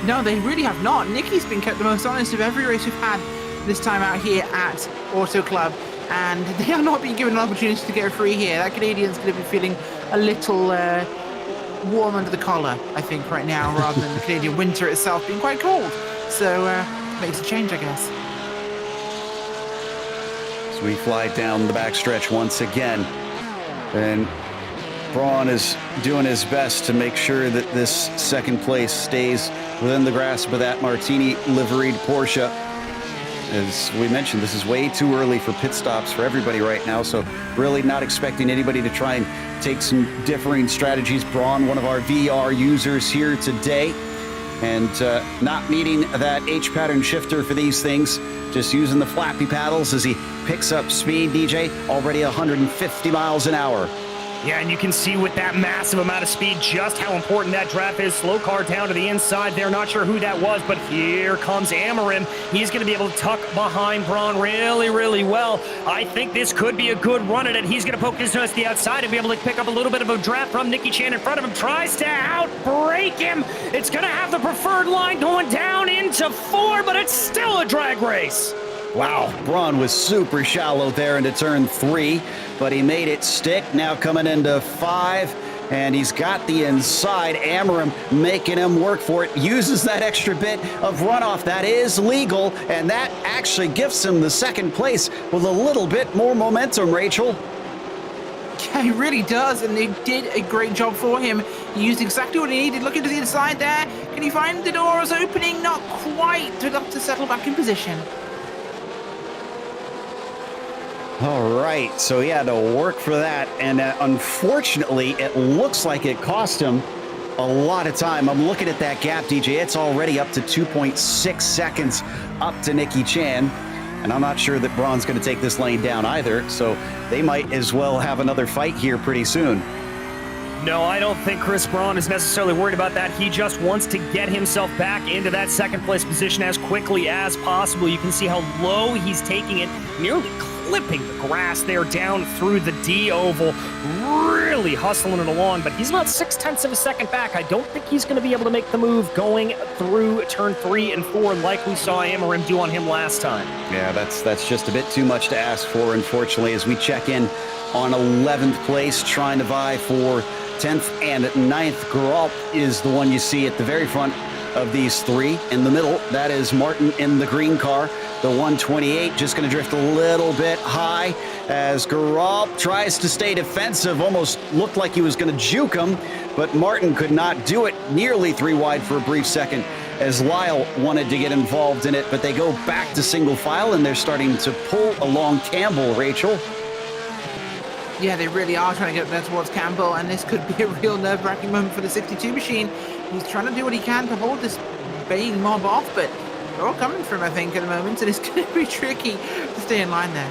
No, they really have not. Nikki's been kept the most honest of every race we've had this time out here at Auto Club, and they are not being given an opportunity to go free here. That Canadian's going to be feeling a little warm under the collar, I think, right now, rather than the Canadian winter itself being quite cold. So, makes a change, I guess. So we fly down the backstretch once again, and Braun is doing his best to make sure that this second place stays within the grasp of that Martini liveried Porsche. As we mentioned, this is way too early for pit stops for everybody right now, so really not expecting anybody to try and take some differing strategies. Braun, one of our VR users here today, and not needing that H-pattern shifter for these things, just using the flappy paddles as he picks up speed. DJ, already 150 miles an hour. Yeah, and you can see with that massive amount of speed just how important that draft is. Slow car down to the inside there. Not sure who that was, but here comes Amorim. He's going to be able to tuck behind Braun really, really well. I think this could be a good run at it. He's going to poke his nose to the outside and be able to pick up a little bit of a draft from Nikki Chan in front of him. Tries to outbrake him. It's going to have the preferred line going down into 4, but it's still a drag race. Wow, Braun was super shallow there into turn 3, but he made it stick. Now coming into 5, and he's got the inside. Amorim making him work for it. Uses that extra bit of runoff. That is legal, and that actually gives him the second place with a little bit more momentum, Rachel. Yeah, he really does, and they did a great job for him. He used exactly what he needed. Looking to the inside there. Can he find the doors opening? Not quite. He'd have to settle back in position. All right, so he had to work for that, and unfortunately, it looks like it cost him a lot of time. I'm looking at that gap, DJ. It's already up to 2.6 seconds up to Nikki Chan, and I'm not sure that Braun's going to take this lane down either, so they might as well have another fight here pretty soon. No, I don't think Chris Braun is necessarily worried about that. He just wants to get himself back into that second place position as quickly as possible. You can see how low he's taking it, nearly clipping the grass there down through the D oval, really hustling it along, but he's about 0.6 of a second back. I don't think he's going to be able to make the move going through turn 3 and 4 like we saw Amorim do on him last time. Yeah, that's just a bit too much to ask for, unfortunately, as we check in on 11th place, trying to vie for 10th and 9th. Geralt is the one you see at the very front of these three. In the middle, that is Martin in the green car. The 128 just going to drift a little bit high as Geralt tries to stay defensive. Almost looked like he was going to juke him, but Martin could not do it. Nearly 3 wide for a brief second as Lyle wanted to get involved in it, but they go back to single file and they're starting to pull along Campbell, Rachel. Yeah, they really are trying to get there towards Campbell, and this could be a real nerve-wracking moment for the 62 machine. He's trying to do what he can to hold this baying mob off, but they're all coming for him, I think, at the moment, and it's going to be tricky to stay in line there.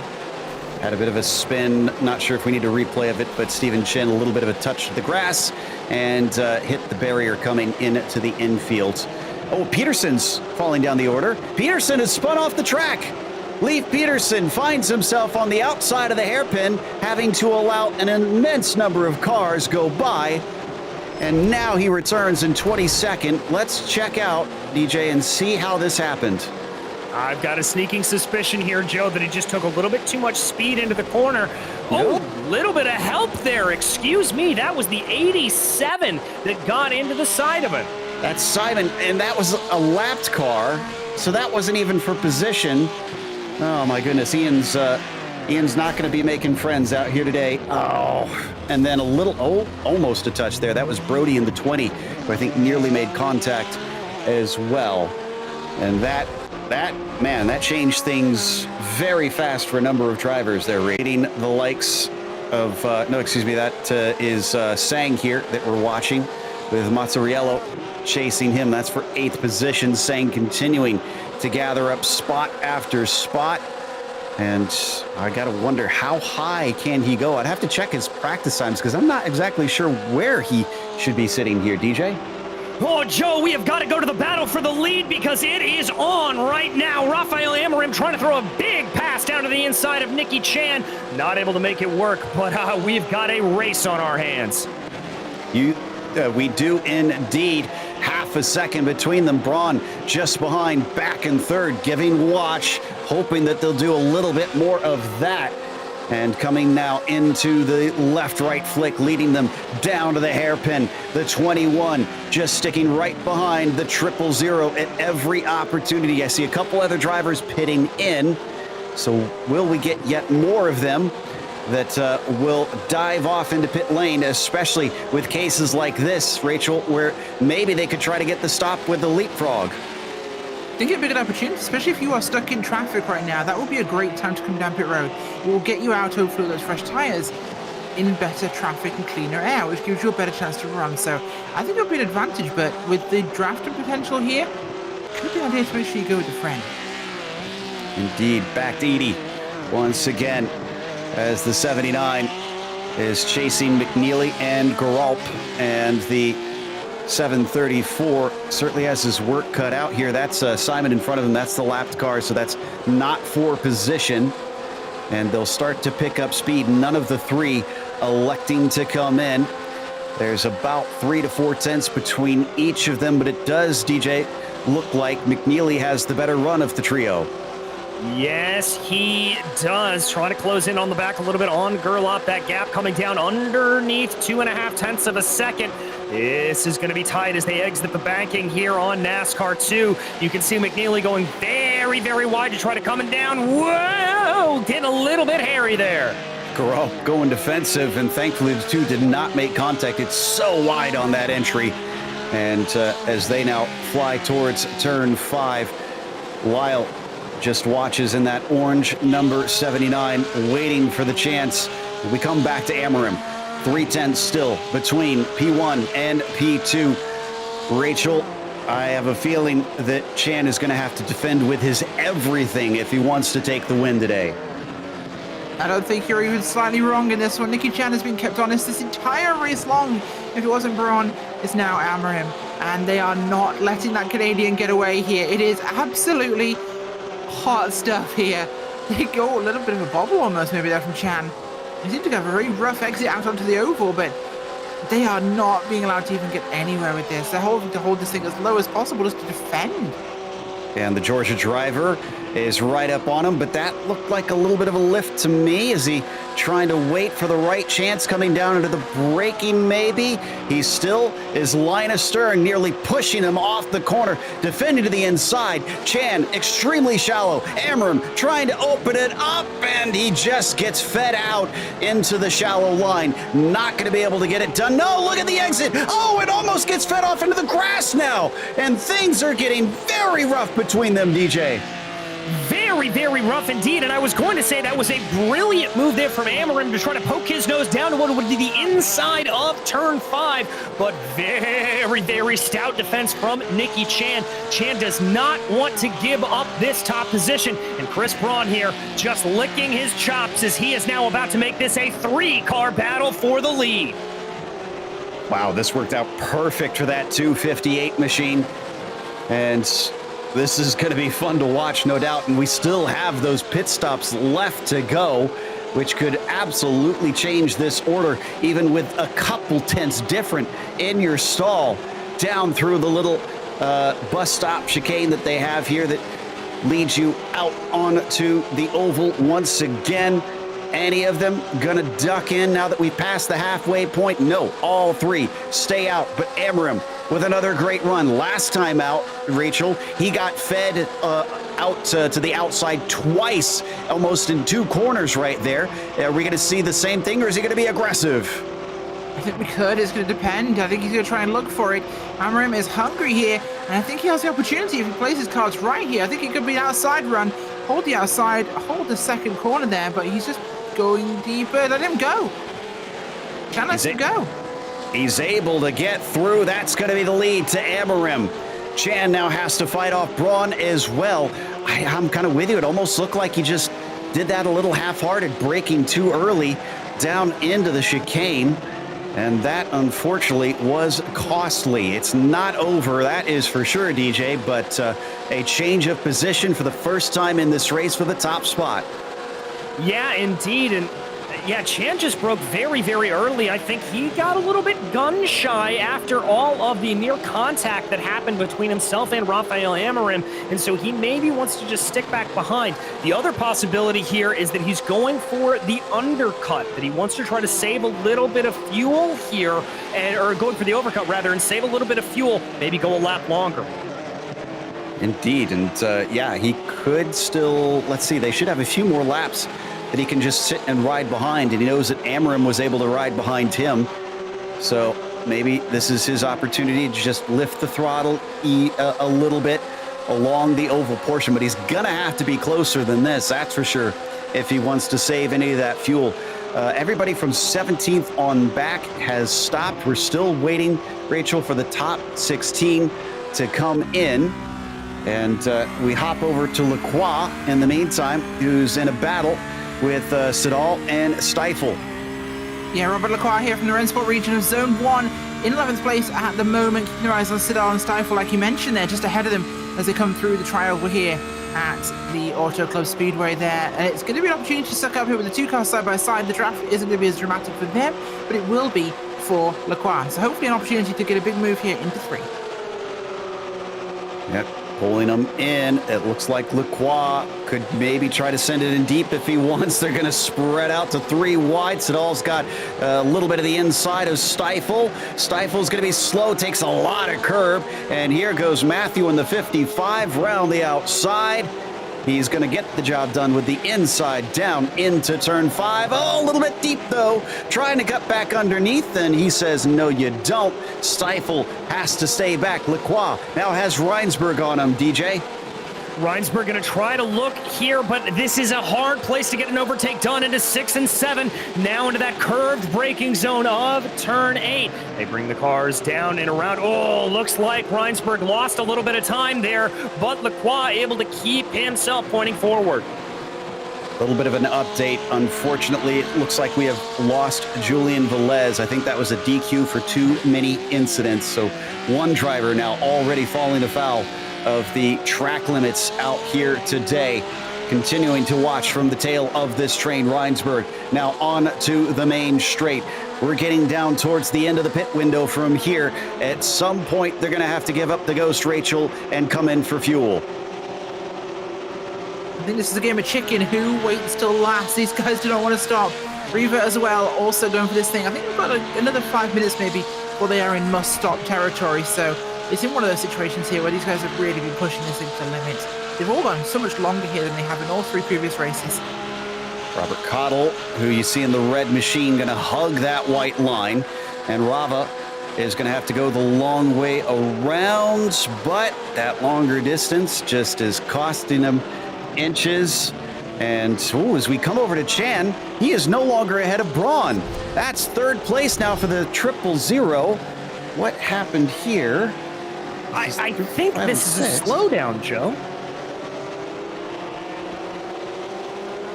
Had a bit of a spin. Not sure if we need a replay of it, but Stephen Chen, a little bit of a touch to the grass and hit the barrier coming into the infield. Oh, Peterson's falling down the order. Peterson has spun off the track. Leif Peterson finds himself on the outside of the hairpin, having to allow an immense number of cars go by. And now he returns in 22nd. Let's check out, DJ, and see how this happened. I've got a sneaking suspicion here, Joe, that he just took a little bit too much speed into the corner. Oh, a little bit of help there. Excuse me. That was the 87 that got into the side of it. That's Simon, and that was a lapped car, so that wasn't even for position. Oh, my goodness. Ian's not going to be making friends out here today. Oh, and then almost a touch there. That was Brody in the 20, who I think nearly made contact as well. And that changed things very fast for a number of drivers. They're rating the likes of, that is Sang here that we're watching with Mazzariello chasing him. That's for 8th position. Sang continuing to gather up spot after spot. And I got to wonder, how high can he go? I'd have to check his practice times because I'm not exactly sure where he should be sitting here. DJ? Oh, Joe, we have got to go to the battle for the lead because it is on right now. Rafael Amorim trying to throw a big pass down to the inside of Nicky Chan. Not able to make it work, but we've got a race on our hands. We do indeed. Half a second between them. Braun just behind, back in 3rd, giving watch, hoping that they'll do a little bit more of that. And coming now into the left-right flick, leading them down to the hairpin. The 21 just sticking right behind the 000 at every opportunity. I see a couple other drivers pitting in. So will we get yet more of them that will dive off into pit lane, especially with cases like this, Rachel, where maybe they could try to get the stop with the leapfrog? I think it'd be a good opportunity, especially if you are stuck in traffic right now. That would be a great time to come down pit road. It will get you out, hopefully, those fresh tires in better traffic and cleaner air, which gives you a better chance to run. So I think it'll be an advantage, but with the drafting potential here, it could be an idea to make sure you go with a friend. Indeed, back to Edie once again as the 79 is chasing McNeely and Geralp, and the 734 certainly has his work cut out here. That's Simon in front of him. That's the lapped car, so that's not for position. And they'll start to pick up speed. None of the 3 electing to come in. There's about 3 to 4 tenths between each of them, but it does, DJ, look like McNeely has the better run of the trio. Yes, he does. Trying to close in on the back a little bit on Gerlach. That gap coming down underneath 2.5 tenths of a second. This is going to be tight as they exit the banking here on NASCAR 2. You can see McNeely going very, very wide to try to come down. Whoa! Getting a little bit hairy there. Geralp going defensive, and thankfully the 2 did not make contact. It's so wide on that entry. And as they now fly towards turn 5, Lyle just watches in that orange number 79, waiting for the chance. We come back to Amorim. 3 tenths still between P1 and P2. Rachel, I have a feeling that Chan is going to have to defend with his everything if he wants to take the win today. I don't think you're even slightly wrong in this one. Nicky Chan has been kept honest this entire race long. If it wasn't Braun, it's now Amorim. And they are not letting that Canadian get away here. It is absolutely hot stuff here. They go a little bit of a bobble almost maybe there from Chan. They seem to have a very rough exit out onto the oval, but they are not being allowed to even get anywhere with this. They're holding to hold this thing as low as possible just to defend. And the Georgia driver is right up on him, but that looked like a little bit of a lift to me. Is he trying to wait for the right chance coming down into the braking maybe? He still is line astern, nearly pushing him off the corner, defending to the inside. Chan extremely shallow. Amorim trying to open it up, and he just gets fed out into the shallow line. Not going to be able to get it done. No, look at the exit. Oh, it almost gets fed off into the grass now, and things are getting very rough between them, DJ. Very, very rough indeed, and I was going to say that was a brilliant move there from Amorim to try to poke his nose down to what would be the inside of turn 5, but very, very stout defense from Nicky Chan. Chan does not want to give up this top position, and Chris Braun here just licking his chops as he is now about to make this a 3-car battle for the lead. Wow, this worked out perfect for that 258 machine, and this is going to be fun to watch, no doubt, and we still have those pit stops left to go, which could absolutely change this order, even with a couple tenths different in your stall down through the little bus stop chicane that they have here that leads you out onto the oval once again. Any of them gonna duck in now that we've passed the halfway point? No, all 3 stay out, but Amorim with another great run. Last time out, Rachel, he got fed out to the outside twice, almost in 2 corners right there. Are we gonna see the same thing, or is he gonna be aggressive? I think we could. It's going to depend. I think he's going to try and look for it. Amarim is hungry here, and I think he has the opportunity if he plays his cards right here. I think it could be an outside run. Hold the outside, hold the second corner there, but he's just going deeper. Let him go. Can't let him go. He's able to get through. That's going to be the lead to Amarim. Chan now has to fight off Braun as well. I'm kind of with you. It almost looked like he just did that a little half-hearted, braking too early down into the chicane. And that, unfortunately, was costly. It's not over, that is for sure, DJ, but a change of position for the first time in this race for the top spot. Yeah, indeed. And yeah, Chan just broke very, very early. I think he got a little bit gun-shy after all of the near contact that happened between himself and Rafael Amarim, and so he maybe wants to just stick back behind. The other possibility here is that he's going for the undercut, that he wants to try to save a little bit of fuel here, or going for the overcut rather, and save a little bit of fuel, maybe go a lap longer. Indeed, and yeah, he could still, let's see, they should have a few more laps that he can just sit and ride behind, and he knows that Amarim was able to ride behind him. So maybe this is his opportunity to just lift the throttle a little bit along the oval portion, but he's gonna have to be closer than this, that's for sure, if he wants to save any of that fuel. Everybody from 17th on back has stopped. We're still waiting, Rachel, for the top 16 to come in. And we hop over to Lacroix in the meantime, who's in a battle with Sidal and Stifle. Yeah, Robert Lacroix here from the Rennsport region of Zone 1 in 11th place at the moment. Keeping their eyes on Sidal and Stifle, like you mentioned there, just ahead of them as they come through the trioval here at the Auto Club Speedway there. And it's going to be an opportunity to suck up here with the two cars side by side. The draft isn't going to be as dramatic for them, but it will be for Lacroix. So hopefully an opportunity to get a big move here into 3. Yep. Pulling them in. It looks like Lacroix could maybe try to send it in deep if he wants. They're going to spread out to 3 wide. Sidal's got a little bit of the inside of Stifle. Stifle's going to be slow, takes a lot of curb. And here goes Matthew in the 55 round the outside. He's going to get the job done with the inside down into turn 5. Oh, a little bit deep, though. Trying to cut back underneath, and he says, no, you don't. Stifle has to stay back. Lacroix now has Reinsberg on him, DJ. Reinsberg going to try to look here, but this is a hard place to get an overtake done into 6 and 7. Now into that curved braking zone of turn 8. They bring the cars down and around. Oh, looks like Reinsberg lost a little bit of time there, but Lacroix able to keep himself pointing forward. A little bit of an update. Unfortunately, it looks like we have lost Julian Velez. I think that was a DQ for too many incidents. So one driver now already falling afoul of the track limits out here today. Continuing to watch from the tail of this train, Reinsberg now on to the main straight. We're getting down towards the end of the pit window from here. At some point, they're going to have to give up the ghost, Rachel, and come in for fuel. I think this is a game of chicken. Who waits till last? These guys do not want to stop. Riva as well, also going for this thing. I think we've got another 5 minutes maybe before they are in must-stop territory. So it's in one of those situations here where these guys have really been pushing this thing to the limits. They've all gone so much longer here than they have in all 3 previous races. Robert Cottle, who you see in the red machine, going to hug that white line. And Rava is going to have to go the long way around, but that longer distance just is costing him inches. And as we come over to Chan, he is no longer ahead of Braun. That's 3rd place now for the 000. What happened here? I think this is a slowdown, Joe.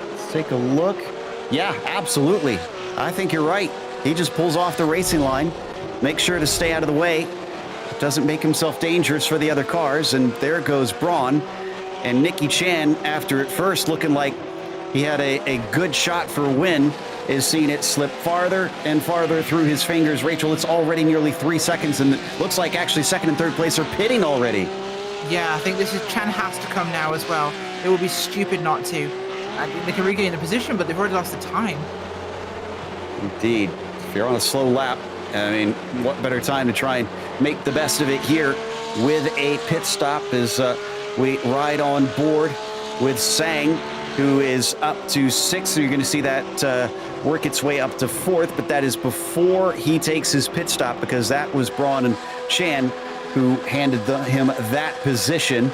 Let's take a look. Yeah, absolutely. I think you're right. He just pulls off the racing line, makes sure to stay out of the way, doesn't make himself dangerous for the other cars, and there goes Braun. And Nicky Chan, after at first looking like he had a good shot for a win, is seeing it slip farther and farther through his fingers. Rachel, it's already nearly 3 seconds, and it looks like actually 2nd and 3rd place are pitting already. Yeah, I think Chan has to come now as well. It would be stupid not to. They can regain the position, but they've already lost the time. Indeed. If you're on a slow lap, I mean, what better time to try and make the best of it here with a pit stop as we ride on board with Sang who is up to 6th. So you're going to see that work its way up to 4th, but that is before he takes his pit stop, because that was Braun and Chan who handed him that position.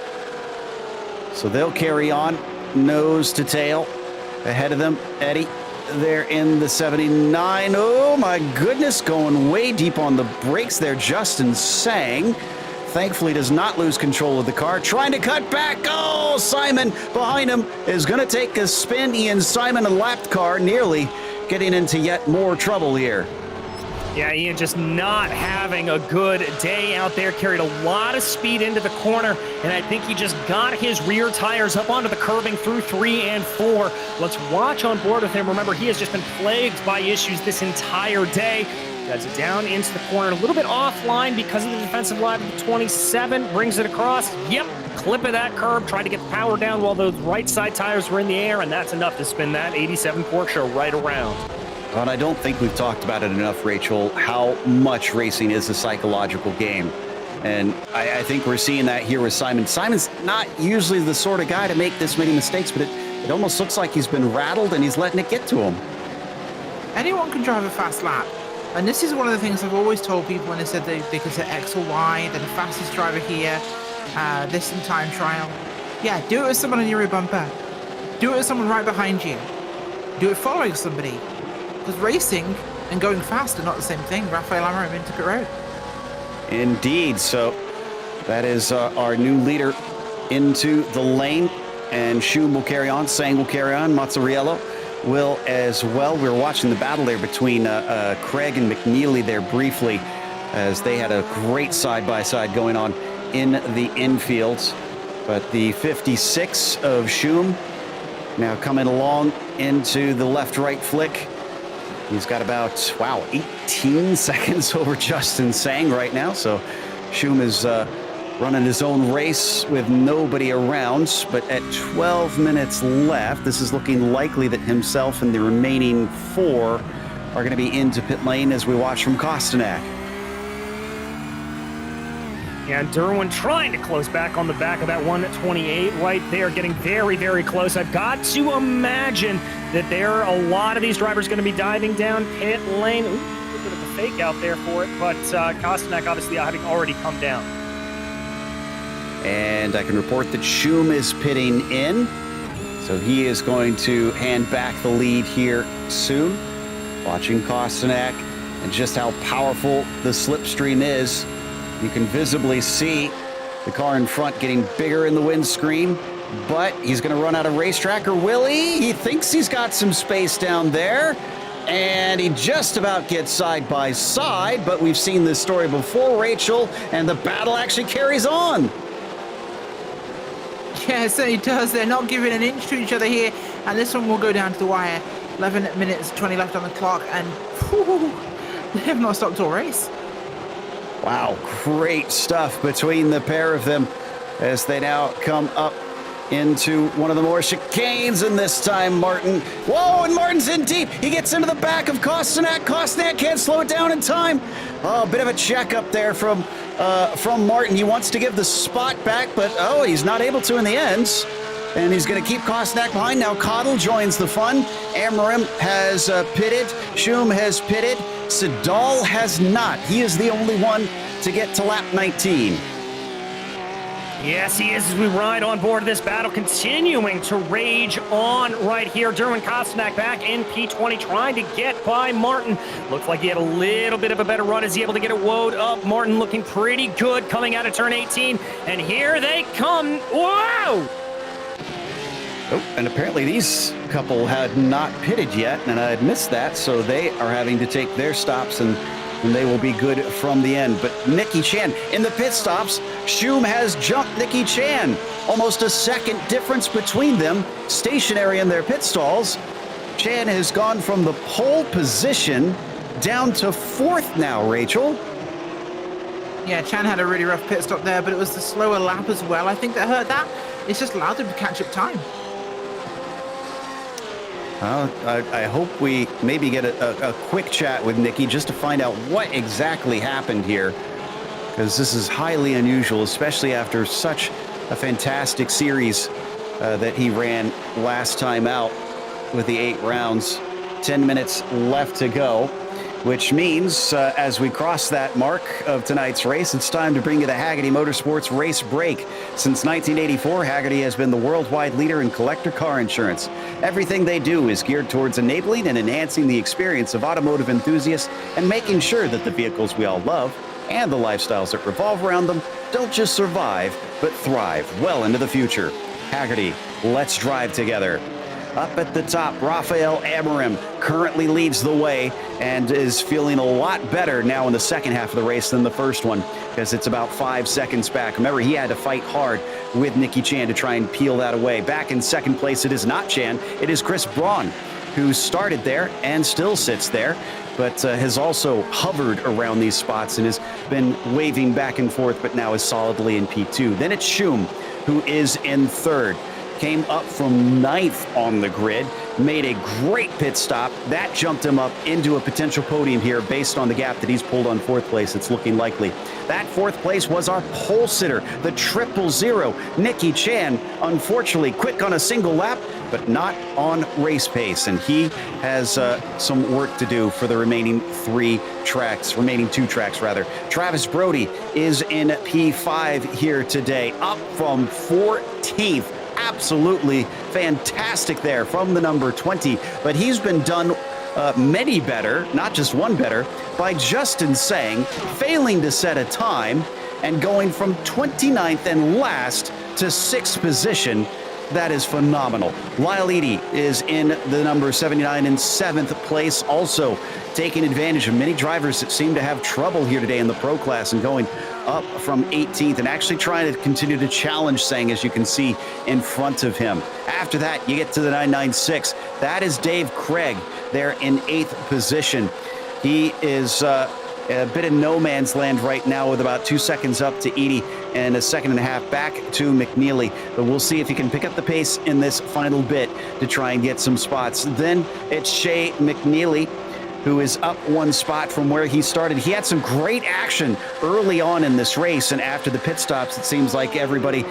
So they'll carry on nose to tail. Ahead of them, Eddie, they're in the 79. Oh my goodness, going way deep on the brakes there. Justin Sang thankfully does not lose control of the car, trying to cut back. Oh, Simon behind him is going to take a spin. Ian Simon, a lapped car, nearly getting into yet more trouble here. Yeah, Ian just not having a good day out there. Carried a lot of speed into the corner, and I think he just got his rear tires up onto the curbing through 3 and 4. Let's watch on board with him. Remember, he has just been plagued by issues this entire day. Gets it down into the corner, a little bit offline because of the defensive line of the 27. Brings it across. Yep, clip of that curb. Tried to get the power down while those right side tires were in the air, and that's enough to spin that 87 Porsche right around. But I don't think we've talked about it enough, Rachel, how much racing is a psychological game. And I think we're seeing that here with Simon. Simon's not usually the sort of guy to make this many mistakes, but it almost looks like he's been rattled and he's letting it get to him. Anyone can drive a fast lap. And this is one of the things I've always told people when they said they could set X or Y, they're the fastest driver here, this in time trial. Yeah, do it with someone on your rear bumper. Do it with someone right behind you. Do it following somebody. Because racing and going fast are not the same thing. Rafael Amaro into pit road. Indeed. So that is our new leader into the lane. And Schum will carry on. Sang will carry on. Mazzariello will as well. We were watching the battle there between Craig and McNeely there briefly, as they had a great side-by-side going on in the infield. But the 56 of Schum now coming along into the left-right flick. He's got about, 18 seconds over Justin Sang right now. So Schum is running his own race with nobody around. But at 12 minutes left, this is looking likely that himself and the remaining 4 are going to be into pit lane as we watch from Kostanak. Yeah, and Derwin trying to close back on the back of that 128 right there, getting very, very close. I've got to imagine that there are a lot of these drivers going to be diving down pit lane. Ooh, a little bit of a fake out there for it, but Kostanak obviously having already come down. And I can report that Schum is pitting in, so he is going to hand back the lead here soon. Watching Kostanak and just how powerful the slipstream is. You can visibly see the car in front getting bigger in the windscreen, but he's going to run out of racetrack, or will he? He thinks he's got some space down there, and he just about gets side by side, but we've seen this story before, Rachel, and the battle actually carries on. Yeah, so it does. They're not giving an inch to each other here, and this one will go down to the wire. 11 minutes, 20 left on the clock, and whew, they have not stopped all race. Wow, great stuff between the pair of them as they now come up into one of the more chicanes, and this time Martin. Whoa, and Martin's in deep. He gets into the back of Kostanak. Kostanak can't slow it down in time. Oh, a bit of a check up there from Martin. He wants to give the spot back, but he's not able to in the end. And he's going to keep Kostanak behind. Now Cottle joins the fun. Amarim has pitted. Schum has pitted. Sedal has not. He is the only one to get to lap 19. Yes, he is, as we ride on board this battle, continuing to rage on right here. Derwin Kostanak back in P20, trying to get by Martin. Looks like he had a little bit of a better run. Is he able to get it woed up? Martin looking pretty good coming out of turn 18. And here they come. Whoa! Oh, and apparently these couple had not pitted yet, and I had missed that, so they are having to take their stops, and they will be good from the end. But Nicky Chan in the pit stops. Schum has jumped Nicky Chan. Almost a second difference between them, stationary in their pit stalls. Chan has gone from the pole position down to 4th now, Rachel. Yeah, Chan had a really rough pit stop there, but it was the slower lap as well, I think, that hurt that. It's just allowed him to catch up time. I hope we maybe get a quick chat with Nicky just to find out what exactly happened here, because this is highly unusual, especially after such a fantastic series that he ran last time out with the 8 rounds. 10 minutes left to go, which means as we cross that mark of tonight's race, it's time to bring you the Hagerty Motorsports Race Break. Since 1984, Hagerty has been the worldwide leader in collector car insurance. Everything they do is geared towards enabling and enhancing the experience of automotive enthusiasts and making sure that the vehicles we all love and the lifestyles that revolve around them don't just survive, but thrive well into the future. Hagerty, let's drive together. Up at the top, Rafael Amorim currently leads the way and is feeling a lot better now in the second half of the race than the first one, because it's about 5 seconds back. Remember, he had to fight hard with Nicky Chan to try and peel that away. Back in second place, it is not Chan, it is Chris Braun, who started there and still sits there, but has also hovered around these spots and has been waving back and forth, but now is solidly in P2. Then it's Schum, who is in third. Came up from 9th on the grid, made a great pit stop. That jumped him up into a potential podium here based on the gap that he's pulled on 4th place. It's looking likely. That 4th place was our pole sitter, the 000, Nicky Chan. Unfortunately, quick on a single lap, but not on race pace. And he has some work to do for the remaining 2 tracks. Travis Brody is in P5 here today, up from 14th. Absolutely fantastic there from the number 20, but he's been done many better, not just one better, by Justin Sang failing to set a time and going from 29th and last to 6th position. That is phenomenal. Lyle Eady is in the number 79 in 7th place, also taking advantage of many drivers that seem to have trouble here today in the pro class and going up from 18th and actually trying to continue to challenge Sang, as you can see in front of him. After that, you get to the 996. That is Dave Craig there in 8th position. He is a bit in no man's land right now with about 2 seconds up to Eady and a 1.5 seconds back to McNeely. But we'll see if he can pick up the pace in this final bit to try and get some spots. Then it's Shea McNeely, who is up 1 spot from where he started. He had some great action early on in this race, and after the pit stops, it seems like everybody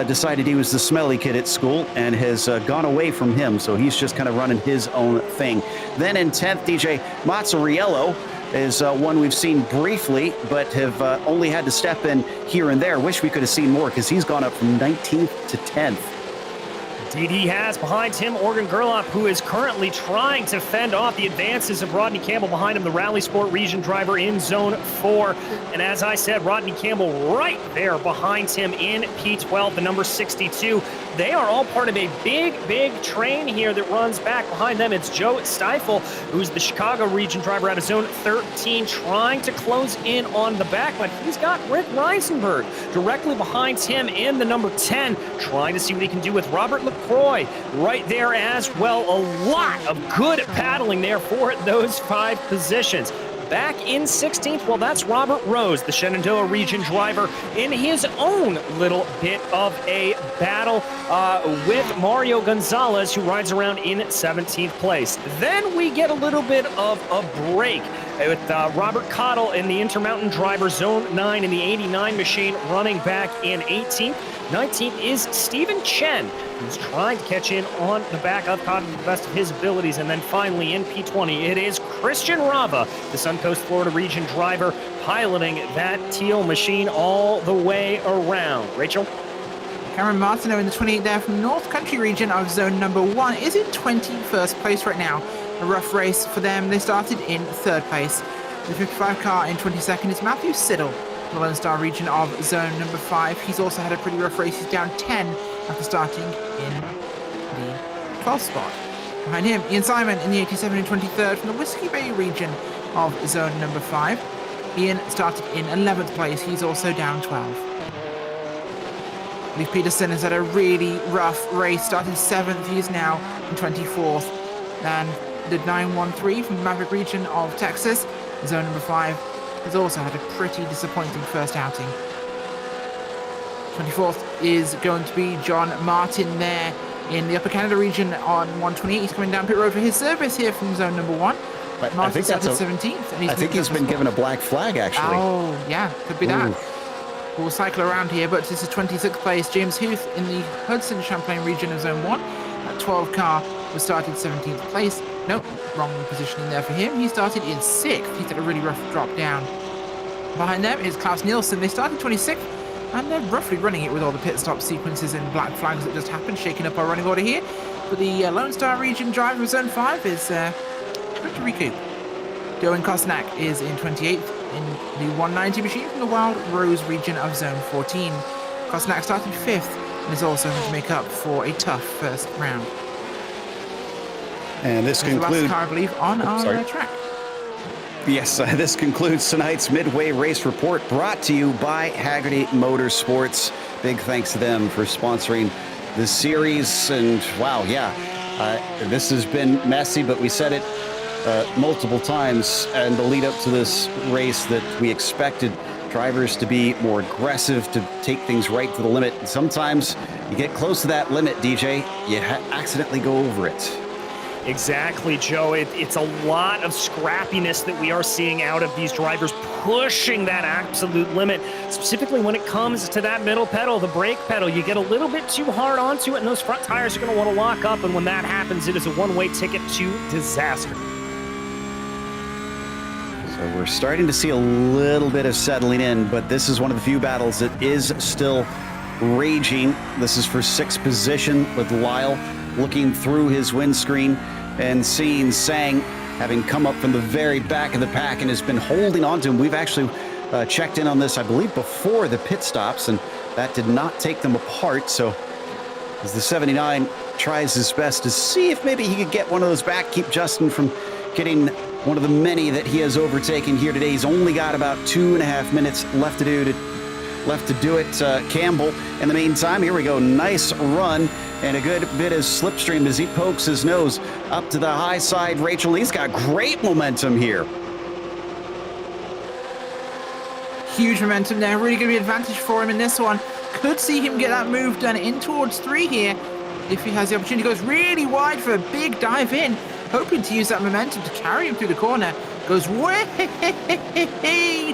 decided he was the smelly kid at school and has gone away from him, so he's just kind of running his own thing. Then in 10th, DJ Mazzariello is one we've seen briefly, but have only had to step in here and there. Wish we could have seen more, because he's gone up from 19th to 10th. Indeed, he has. Behind him, Morgan Gerlach, who is currently trying to fend off the advances of Rodney Campbell. Behind him, the Rally Sport region driver in Zone 4. And as I said, Rodney Campbell right there behind him in P12, the number 62. They are all part of a big train here that runs back. Behind them, it's Joe Stiefel, who's the Chicago region driver out of Zone 13, trying to close in on the back, but he's got Rick Reisenberg directly behind him in the number 10, trying to see what he can do with Robert LaCroix right there as well. A lot of good paddling there for those 5 positions. Back in 16th, well, that's Robert Rose, the Shenandoah region driver, in his own little bit of a battle with Mario Gonzalez, who rides around in 17th place. Then we get a little bit of a break with Robert Cottle in the Intermountain driver, Zone 9 in the 89 machine, running back in 18th. 19th is Stephen Chen, who's trying to catch in on the back of Cottle to the best of his abilities. And then finally in P20, it is Christian Rava, the Suncoast Florida region driver, piloting that teal machine all the way around. Rachel? Cameron Martineau in the 28 there from North Country region of zone number 1 is in 21st place right now. A rough race for them. They started in 3rd place. The 55 car in 22nd is Matthew Siddle, the Lone Star region of zone number 5. He's also had a pretty rough race. He's down 10 after starting in the 12th spot. Behind him, Ian Simon in the 87 and 23rd from the Whiskey Bay region of zone number 5. Ian started in 11th place. He's also down 12. Leif Peterson has had a really rough race. Started 7th. He is now in 24th. And the 913 from the Maverick region of Texas, zone number 5, has also had a pretty disappointing first outing. 24th is going to be John Martin there in the Upper Canada region on 128. He's coming down pit road for his service here from zone number 1. But Martin started 17th. And I think he's been given a black flag, actually. Oh, yeah, could be that. We'll cycle around here, but this is 26th place. James Huth in the Hudson Champlain region of Zone 1. That 12 car was started 17th place. Nope, wrong positioning there for him. He started in 6th. He's had a really rough drop down. Behind them is Klaus Nielsen. They started 26th, and they're roughly running it with all the pit stop sequences and black flags that just happened, shaking up our running order here. But the Lone Star region driver of Zone 5 is trying to recoup. Dylan Kosnak is in 28th in the 190 machine from the Wild Rose region of Zone 14. Kosnak started 5th and is also having to make up for a tough first round. And this That's the concludes... last car, I believe, on our track. Yes, this concludes tonight's Midway Race Report, brought to you by Hagerty Motorsports. Big thanks to them for sponsoring the series. And wow, this has been messy, but we said it multiple times in the lead up to this race that we expected drivers to be more aggressive, to take things right to the limit. And sometimes you get close to that limit, DJ, you accidentally go over it. Exactly, Joe. It's a lot of scrappiness that we are seeing out of these drivers pushing that absolute limit, specifically when it comes to that middle pedal, the brake pedal. You get a little bit too hard onto it, and those front tires are going to want to lock up, and when that happens, it is a one-way ticket to disaster. So we're starting to see a little bit of settling in, but this is one of the few battles that is still raging. This is for 6th position, with Lyle looking through his windscreen and seeing Sang having come up from the very back of the pack and has been holding on to him. We've actually checked in on this, I believe, before the pit stops, and that did not take them apart. So as the 79 tries his best to see if maybe he could get one of those back, keep Justin from getting one of the many that he has overtaken here today. He's only got about 2.5 minutes left to do it. Campbell, in the meantime, here we go. Nice run and a good bit of slipstream as he pokes his nose up to the high side. Rachel, he's got great momentum here. Huge momentum there. Really going to be advantage for him in this one. Could see him get that move done in towards 3 here if he has the opportunity. Goes really wide for a big dive in, hoping to use that momentum to carry him through the corner. Goes way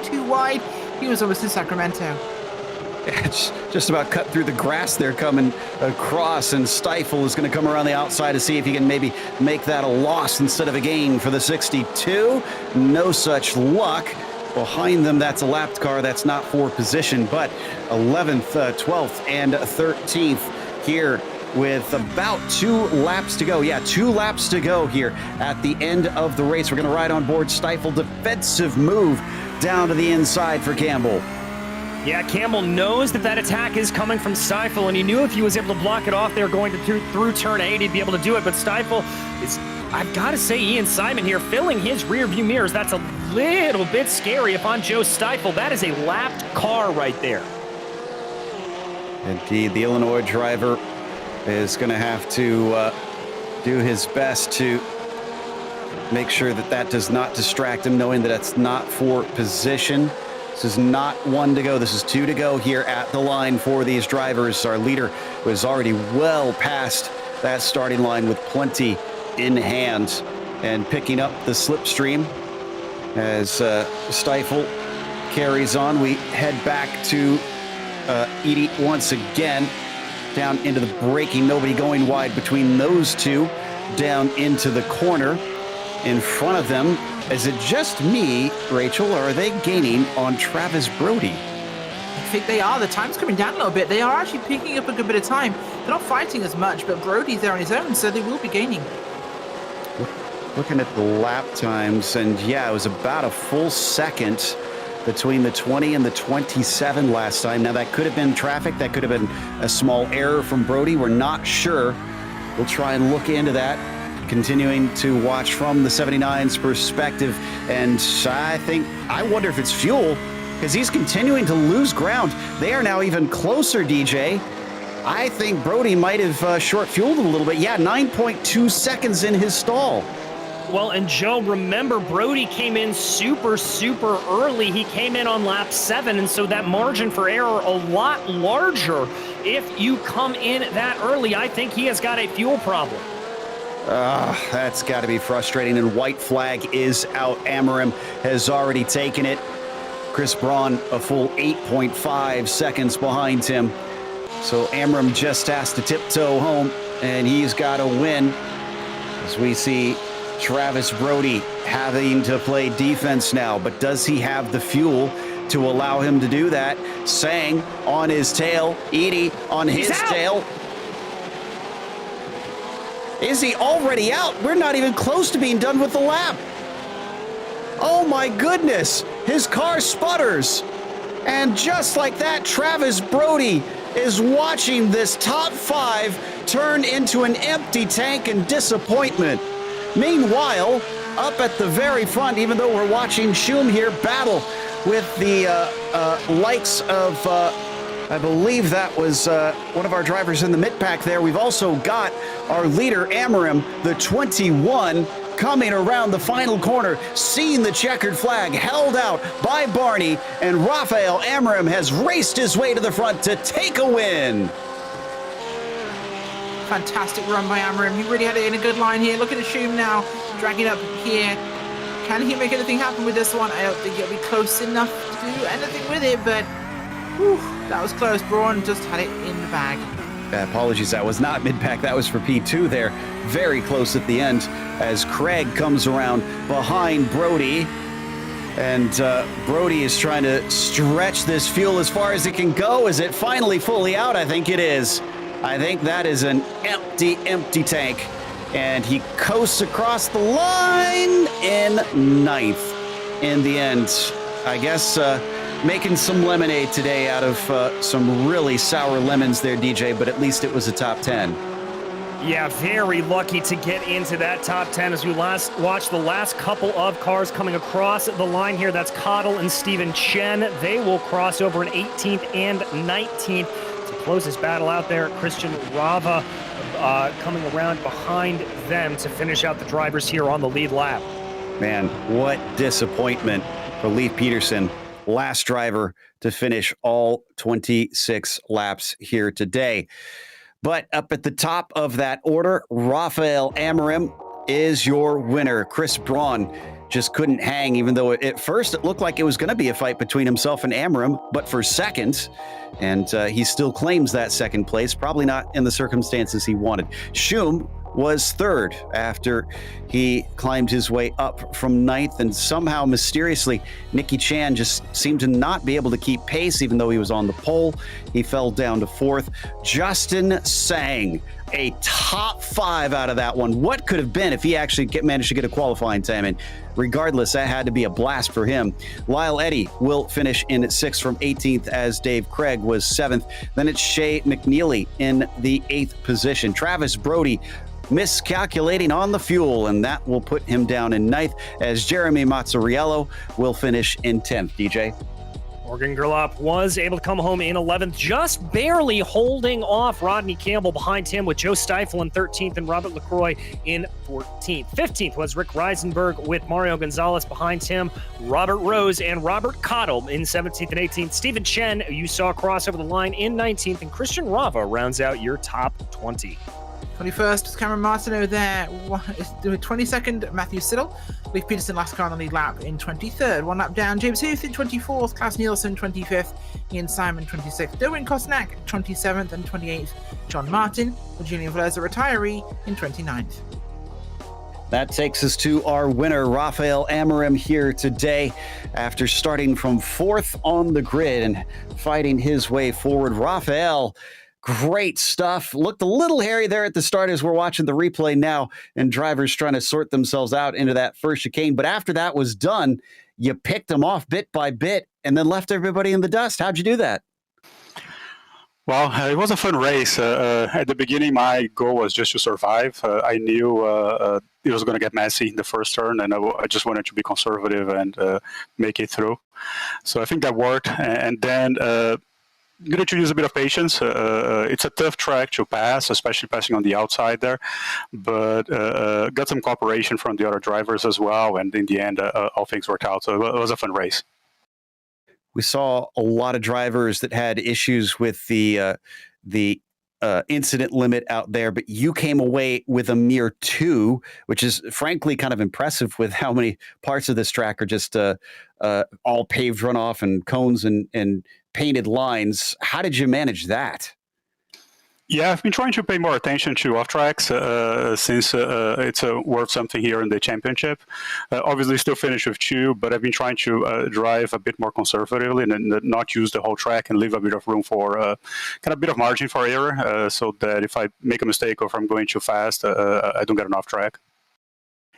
too wide. He was almost in Sacramento. It's just about cut through the grass there coming across, and Stifle is going to come around the outside to see if he can maybe make that a loss instead of a gain for the 62. No such luck. Behind them, that's a lapped car. That's not for position, but 11th, 12th, and 13th here with about 2 laps to go. Yeah, 2 laps to go here at the end of the race. We're going to ride on board Stifle. Defensive move down to the inside for Campbell. Yeah, Campbell knows that attack is coming from Stifle, and he knew if he was able to block it off there going through turn 8, he'd be able to do it. But Stifle is, I've got to say, Ian Simon here filling his rear view mirrors. That's a little bit scary if I'm Joe Stifle. That is a lapped car right there. Indeed, the Illinois driver is going to have to do his best to make sure that does not distract him, knowing that that's not for position. This is not 1 to go. This is 2 to go here at the line for these drivers. Our leader was already well past that starting line with plenty in hand, and picking up the slipstream as Stifle carries on. We head back to Edie once again, down into the braking. Nobody going wide between those two, down into the corner. In front of them, is it just me, Rachel, or are they gaining on Travis Brody? I think they are. The time's coming down a little bit. They are actually picking up a good bit of time. They're not fighting as much, but Brody's there on his own, so they will be gaining. Looking at the lap times, and yeah, it was about a full second between the 20 and the 27 last time. Now, that could have been traffic. That could have been a small error from Brody. We're not sure. We'll try and look into that. Continuing to watch from the 79's perspective, and I wonder if it's fuel, because he's continuing to lose ground. They are now even closer, DJ. I think Brody might have short-fueled a little bit. Yeah, 9.2 seconds in his stall. Well, and Joe, remember, Brody came in super early. He came in on lap 7, and so that margin for error a lot larger if you come in that early. I think he has got a fuel problem. That's got to be frustrating, and white flag is out. Amarim has already taken it. Chris Braun a full 8.5 seconds behind him. So Amram just has to tiptoe home, and he's got to win. As we see Travis Brody having to play defense now, but does he have the fuel to allow him to do that? Sang on his tail, Edie on his tail. Is he already out? We're not even close to being done with the lap. Oh my goodness, his car sputters. And just like that, Travis Brody is watching this top 5 turn into an empty tank and disappointment. Meanwhile, up at the very front, even though we're watching Schum here battle with the likes of, I believe that was one of our drivers in the mid pack there. We've also got our leader, Amram, the 21, coming around the final corner, seeing the checkered flag held out by Barney, and Rafael Amram has raced his way to the front to take a win. Fantastic run by Amram. He really had it in a good line here. Look at the Schum now, dragging up here. Can he make anything happen with this one? I don't think it'll be close enough to do anything with it, but whew, that was close. Braun just had it in the bag. Apologies, that was not mid-pack. That was for P2 there. Very close at the end as Craig comes around behind Brody. And Brody is trying to stretch this fuel as far as it can go. Is it finally fully out? I think it is. I think that is an empty tank. And he coasts across the line in 9th in the end. I guess making some lemonade today out of some really sour lemons there, DJ, but at least it was a top 10. Yeah, very lucky to get into that top 10 as we watch the last couple of cars coming across the line here. That's Cottle and Stephen Chen. They will cross over in 18th and 19th to close this battle out there. Christian Rava coming around behind them to finish out the drivers here on the lead lap. Man, what disappointment for Leif Peterson. Last driver to finish all 26 laps here today. But up at the top of that order, Rafael Amram is your winner. Chris Braun just couldn't hang, even though at first it looked like it was going to be a fight between himself and Amram, but for second. And he still claims that second place, probably not in the circumstances he wanted. Schum was third after he climbed his way up from 9th, and somehow mysteriously Nicky Chan just seemed to not be able to keep pace even though he was on the pole. He fell down to 4th. Justin Sang, a top 5 out of that one. What could have been if he actually managed to get a qualifying time in? Regardless, that had to be a blast for him. Lyle Eddy will finish in 6th from 18th as Dave Craig was 7th. Then it's Shea McNeely in the 8th position. Travis Brody miscalculating on the fuel, and that will put him down in 9th as Jeremy Mazzariello will finish in 10th. DJ? Morgan Gerlop was able to come home in 11th, just barely holding off Rodney Campbell behind him, with Joe Stifel in 13th and Robert LaCroix in 14th. 15th was Rick Reisenberg with Mario Gonzalez behind him, Robert Rose and Robert Cottle in 17th and 18th. Stephen Chen, you saw cross over the line in 19th, and Christian Rava rounds out your top 20. 21st was Cameron Martineau there. 22nd, Matthew Siddle. Leif Peterson last car on the lead lap in 23rd. One lap down, James Huth in 24th. Klaus Nielsen 25th. Ian Simon 26th. Derwin Kosnak 27th and 28th. John Martin, with Julian Velez, a retiree, in 29th. That takes us to our winner, Rafael Amram, here today. After starting from 4th on the grid and fighting his way forward, Rafael, great stuff. Looked a little hairy there at the start as we're watching the replay now, and drivers trying to sort themselves out into that first chicane. But after that was done, you picked them off bit by bit and then left everybody in the dust. How'd you do that? Well, it was a fun race. At the beginning, my goal was just to survive. I knew it was going to get messy in the first turn, and I just wanted to be conservative and make it through. So I think that worked. And then you need to use a bit of patience. It's a tough track to pass, especially passing on the outside there, but got some cooperation from the other drivers as well, and in the end, all things worked out. So it was a fun race. We saw a lot of drivers that had issues with the incident limit out there, but you came away with a mere 2, which is frankly kind of impressive with how many parts of this track are just all paved runoff and cones and painted lines. How did you manage that? Yeah, I've been trying to pay more attention to off tracks since it's worth something here in the championship. Obviously, still finish with 2, but I've been trying to drive a bit more conservatively and not use the whole track and leave a bit of room for kind of a bit of margin for error, so that if I make a mistake or if I'm going too fast, I don't get an off track.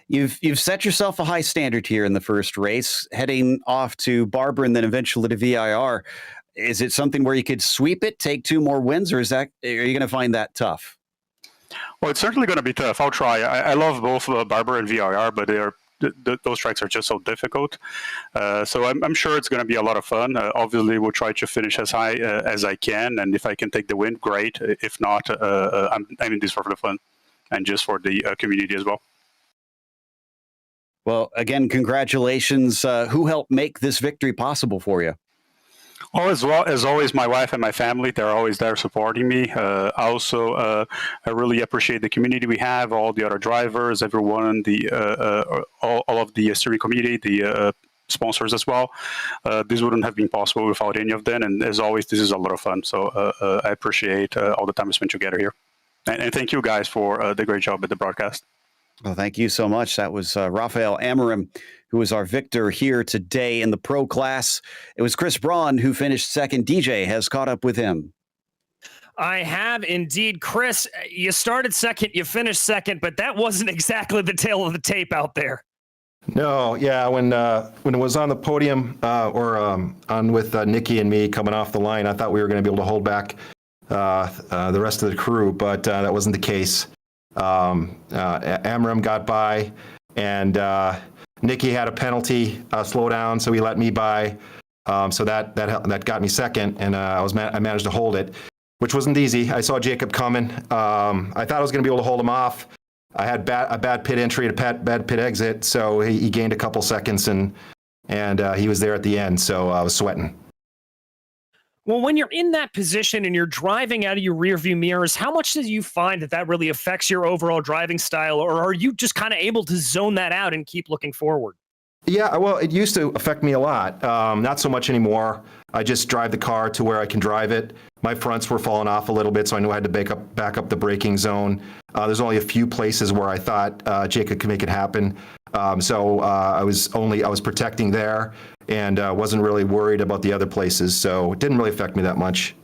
You've set yourself a high standard here in the first race, heading off to Barber and then eventually to VIR. Is it something where you could sweep it, take 2 more wins, or are you going to find that tough? Well, it's certainly going to be tough. I'll try. I love both Barber and VIR, but those tracks are just so difficult. So I'm sure it's going to be a lot of fun. Obviously, we'll try to finish as high as I can, and if I can take the win, great. If not, I'm in this for the fun and just for the community as well. Well, again, congratulations. Who helped make this victory possible for you? Oh, as always, my wife and my family, they're always there supporting me. I really appreciate the community we have, all the other drivers, everyone, all of the steering committee, the sponsors as well. This wouldn't have been possible without any of them. And as always, this is a lot of fun. So I appreciate all the time we spent together here. And thank you guys for the great job at the broadcast. Well, thank you so much. That was Rafael Amorim, who was our victor here today in the pro class. It was Chris Braun who finished second. DJ has caught up with him. I have indeed. Chris, you started second, you finished second, but that wasn't exactly the tail of the tape out there. No, yeah, when it was on the podium on with Nikki and me coming off the line, I thought we were going to be able to hold back the rest of the crew, but that wasn't the case. Amram got by, and Nikki had a penalty slowdown, so he let me by. So that got me second, and I managed to hold it, which wasn't easy. I saw Jacob coming. I thought I was going to be able to hold him off. I had a bad pit entry and a bad pit exit, so he gained a couple seconds, and he was there at the end, so I was sweating. Well, when you're in that position and you're driving out of your rearview mirrors, how much do you find that really affects your overall driving style, or are you just kind of able to zone that out and keep looking forward? Yeah, well, it used to affect me a lot. Not so much anymore. I just drive the car to where I can drive it. My fronts were falling off a little bit, so I knew I had to back up the braking zone. There's only a few places where I thought Jacob could make it happen. So I was protecting there and wasn't really worried about the other places. So it didn't really affect me that much.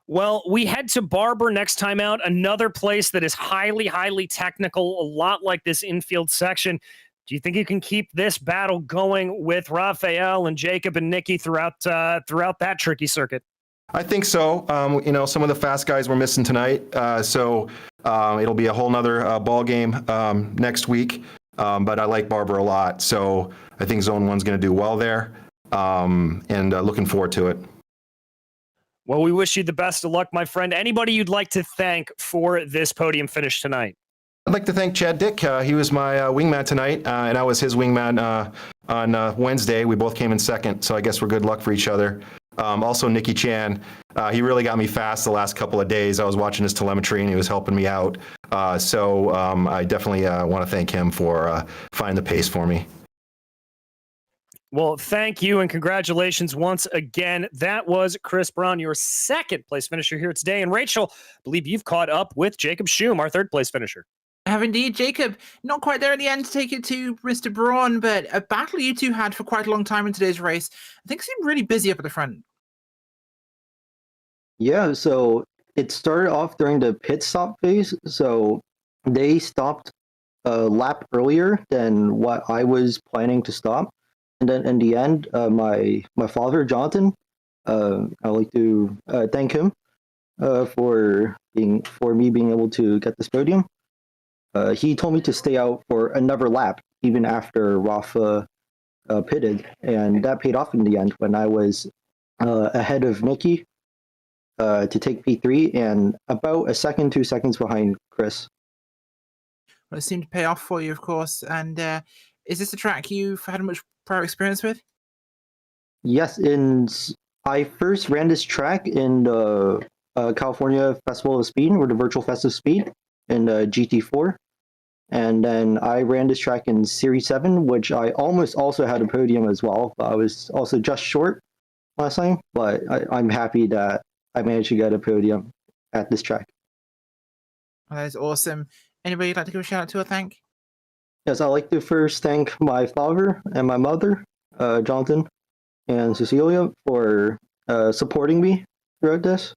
Well, we head to Barber next time out, another place that is highly, highly technical, a lot like this infield section. Do you think you can keep this battle going with Rafael and Jacob and Nikki throughout that tricky circuit? I think so. Some of the fast guys were missing tonight, so it'll be a whole nother ball game next week. But I like Barber a lot, so I think Zone 1's going to do well there, and looking forward to it. Well, we wish you the best of luck, my friend. Anybody you'd like to thank for this podium finish tonight? I'd like to thank Chad Dick. He was my wingman tonight, and I was his wingman on Wednesday. We both came in second, so I guess we're good luck for each other. Also, Nicky Chan, he really got me fast the last couple of days. I was watching his telemetry, and he was helping me out. So I definitely want to thank him for finding the pace for me. Well, thank you, and congratulations once again. That was Chris Braun, your second place finisher here today. And Rachel, I believe you've caught up with Jacob Schum, our third place finisher. I have indeed, Jacob. Not quite there at the end to take it to Mr. Braun, but a battle you two had for quite a long time in today's race. I think seemed really busy up at the front. Yeah, so it started off during the pit stop phase. So they stopped a lap earlier than what I was planning to stop. And then in the end, my father, Jonathan, I'd like to thank him for me being able to get this podium. He told me to stay out for another lap, even after Rafa pitted, and that paid off in the end when I was ahead of Nikki to take P3 and about 2 seconds behind Chris. Well, it seemed to pay off for you, of course. And is this a track you've had much prior experience with? Yes, I first ran this track in the California Festival of Speed, or the Virtual Fest of Speed, in GT4. And then I ran this track in Series 7, which I almost also had a podium as well. I was also just short last time, but I'm happy that I managed to get a podium at this track. Well, that is awesome. Anybody you'd like to give a shout out to or thank? Yes, I'd like to first thank my father and my mother, Jonathan and Cecilia, for supporting me throughout this.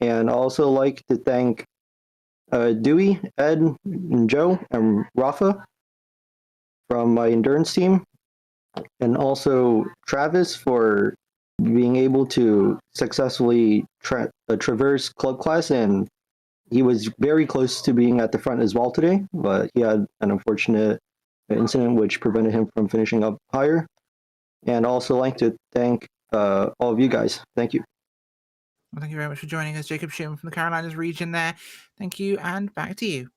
And I also like to thank Dewey, Ed, and Joe, and Rafa from my endurance team, and also Travis for being able to successfully traverse club class, and he was very close to being at the front as well today, but he had an unfortunate incident which prevented him from finishing up higher. And also like to thank all of you guys. Thank you. Well, thank you very much for joining us, Jacob Shim from the Carolinas region there. Thank you, and back to you.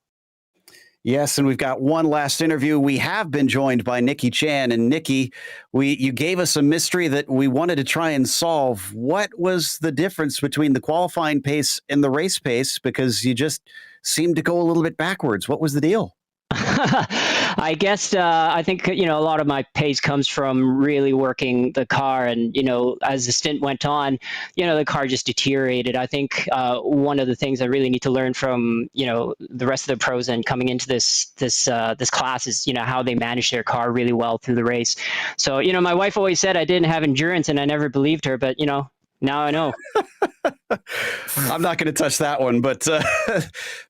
Yes, and we've got one last interview. We have been joined by Nikki Chan. And Nikki, you gave us a mystery that we wanted to try and solve. What was the difference between the qualifying pace and the race pace? Because you just seemed to go a little bit backwards. What was the deal? I guess I think a lot of my pace comes from really working the car, and as the stint went on, the car just deteriorated. I think one of the things I really need to learn from the rest of the pros and coming into this class is how they manage their car really well through the race. So my wife always said I didn't have endurance, and I never believed her, but now I know. I'm not going to touch that one, but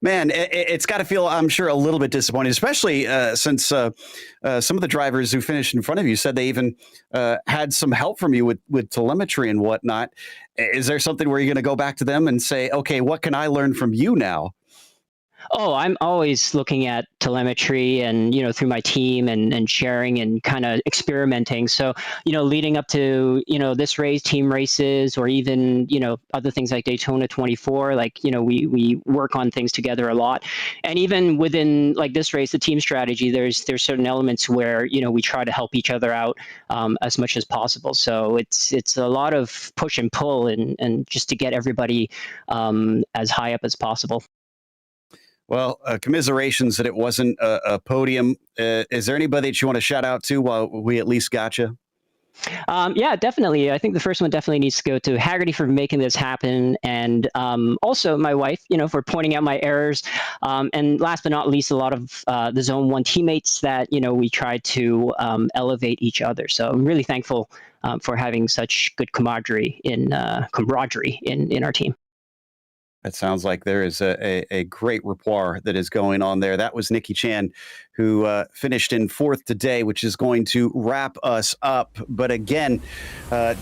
man, it's got to feel, I'm sure, a little bit disappointing, especially since some of the drivers who finished in front of you said they even had some help from you with telemetry and whatnot. Is there something where you're going to go back to them and say, okay, what can I learn from you now? Oh, I'm always looking at telemetry and, through my team and sharing and kind of experimenting. So, leading up to, this race, team races, or even, other things like Daytona 24, we work on things together a lot. And even within like this race, the team strategy, there's certain elements where, we try to help each other out as much as possible. So it's a lot of push and pull and just to get everybody as high up as possible. Well, commiserations that it wasn't a podium. Is there anybody that you want to shout out to while we at least got you? Yeah, definitely. I think the first one definitely needs to go to Hagerty for making this happen. And also my wife, for pointing out my errors. And last but not least, a lot of the Zone 1 teammates that, we try to elevate each other. So I'm really thankful for having such good camaraderie in our team. That sounds like there is a great rapport that is going on there. That was Nikki Chan, who finished in 4th today, which is going to wrap us up. But again,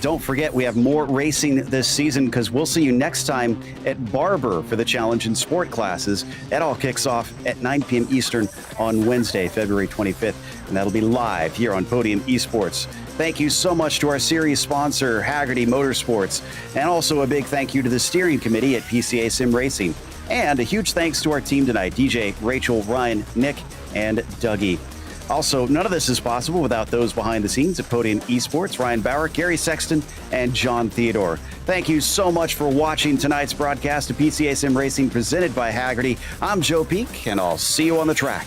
don't forget, we have more racing this season because we'll see you next time at Barber for the Challenge and Sport classes. That all kicks off at 9 p.m. Eastern on Wednesday, February 25th, and that'll be live here on Podium Esports. Thank you so much to our series sponsor, Hagerty Motorsports, and also a big thank you to the steering committee at PCA Sim Racing. And a huge thanks to our team tonight, DJ, Rachel, Ryan, Nick, and Dougie. Also, none of this is possible without those behind the scenes at Podium Esports, Ryan Bauer, Gary Sexton, and John Theodore. Thank you so much for watching tonight's broadcast of PCA Sim Racing presented by Hagerty. I'm Joe Peak, and I'll see you on the track.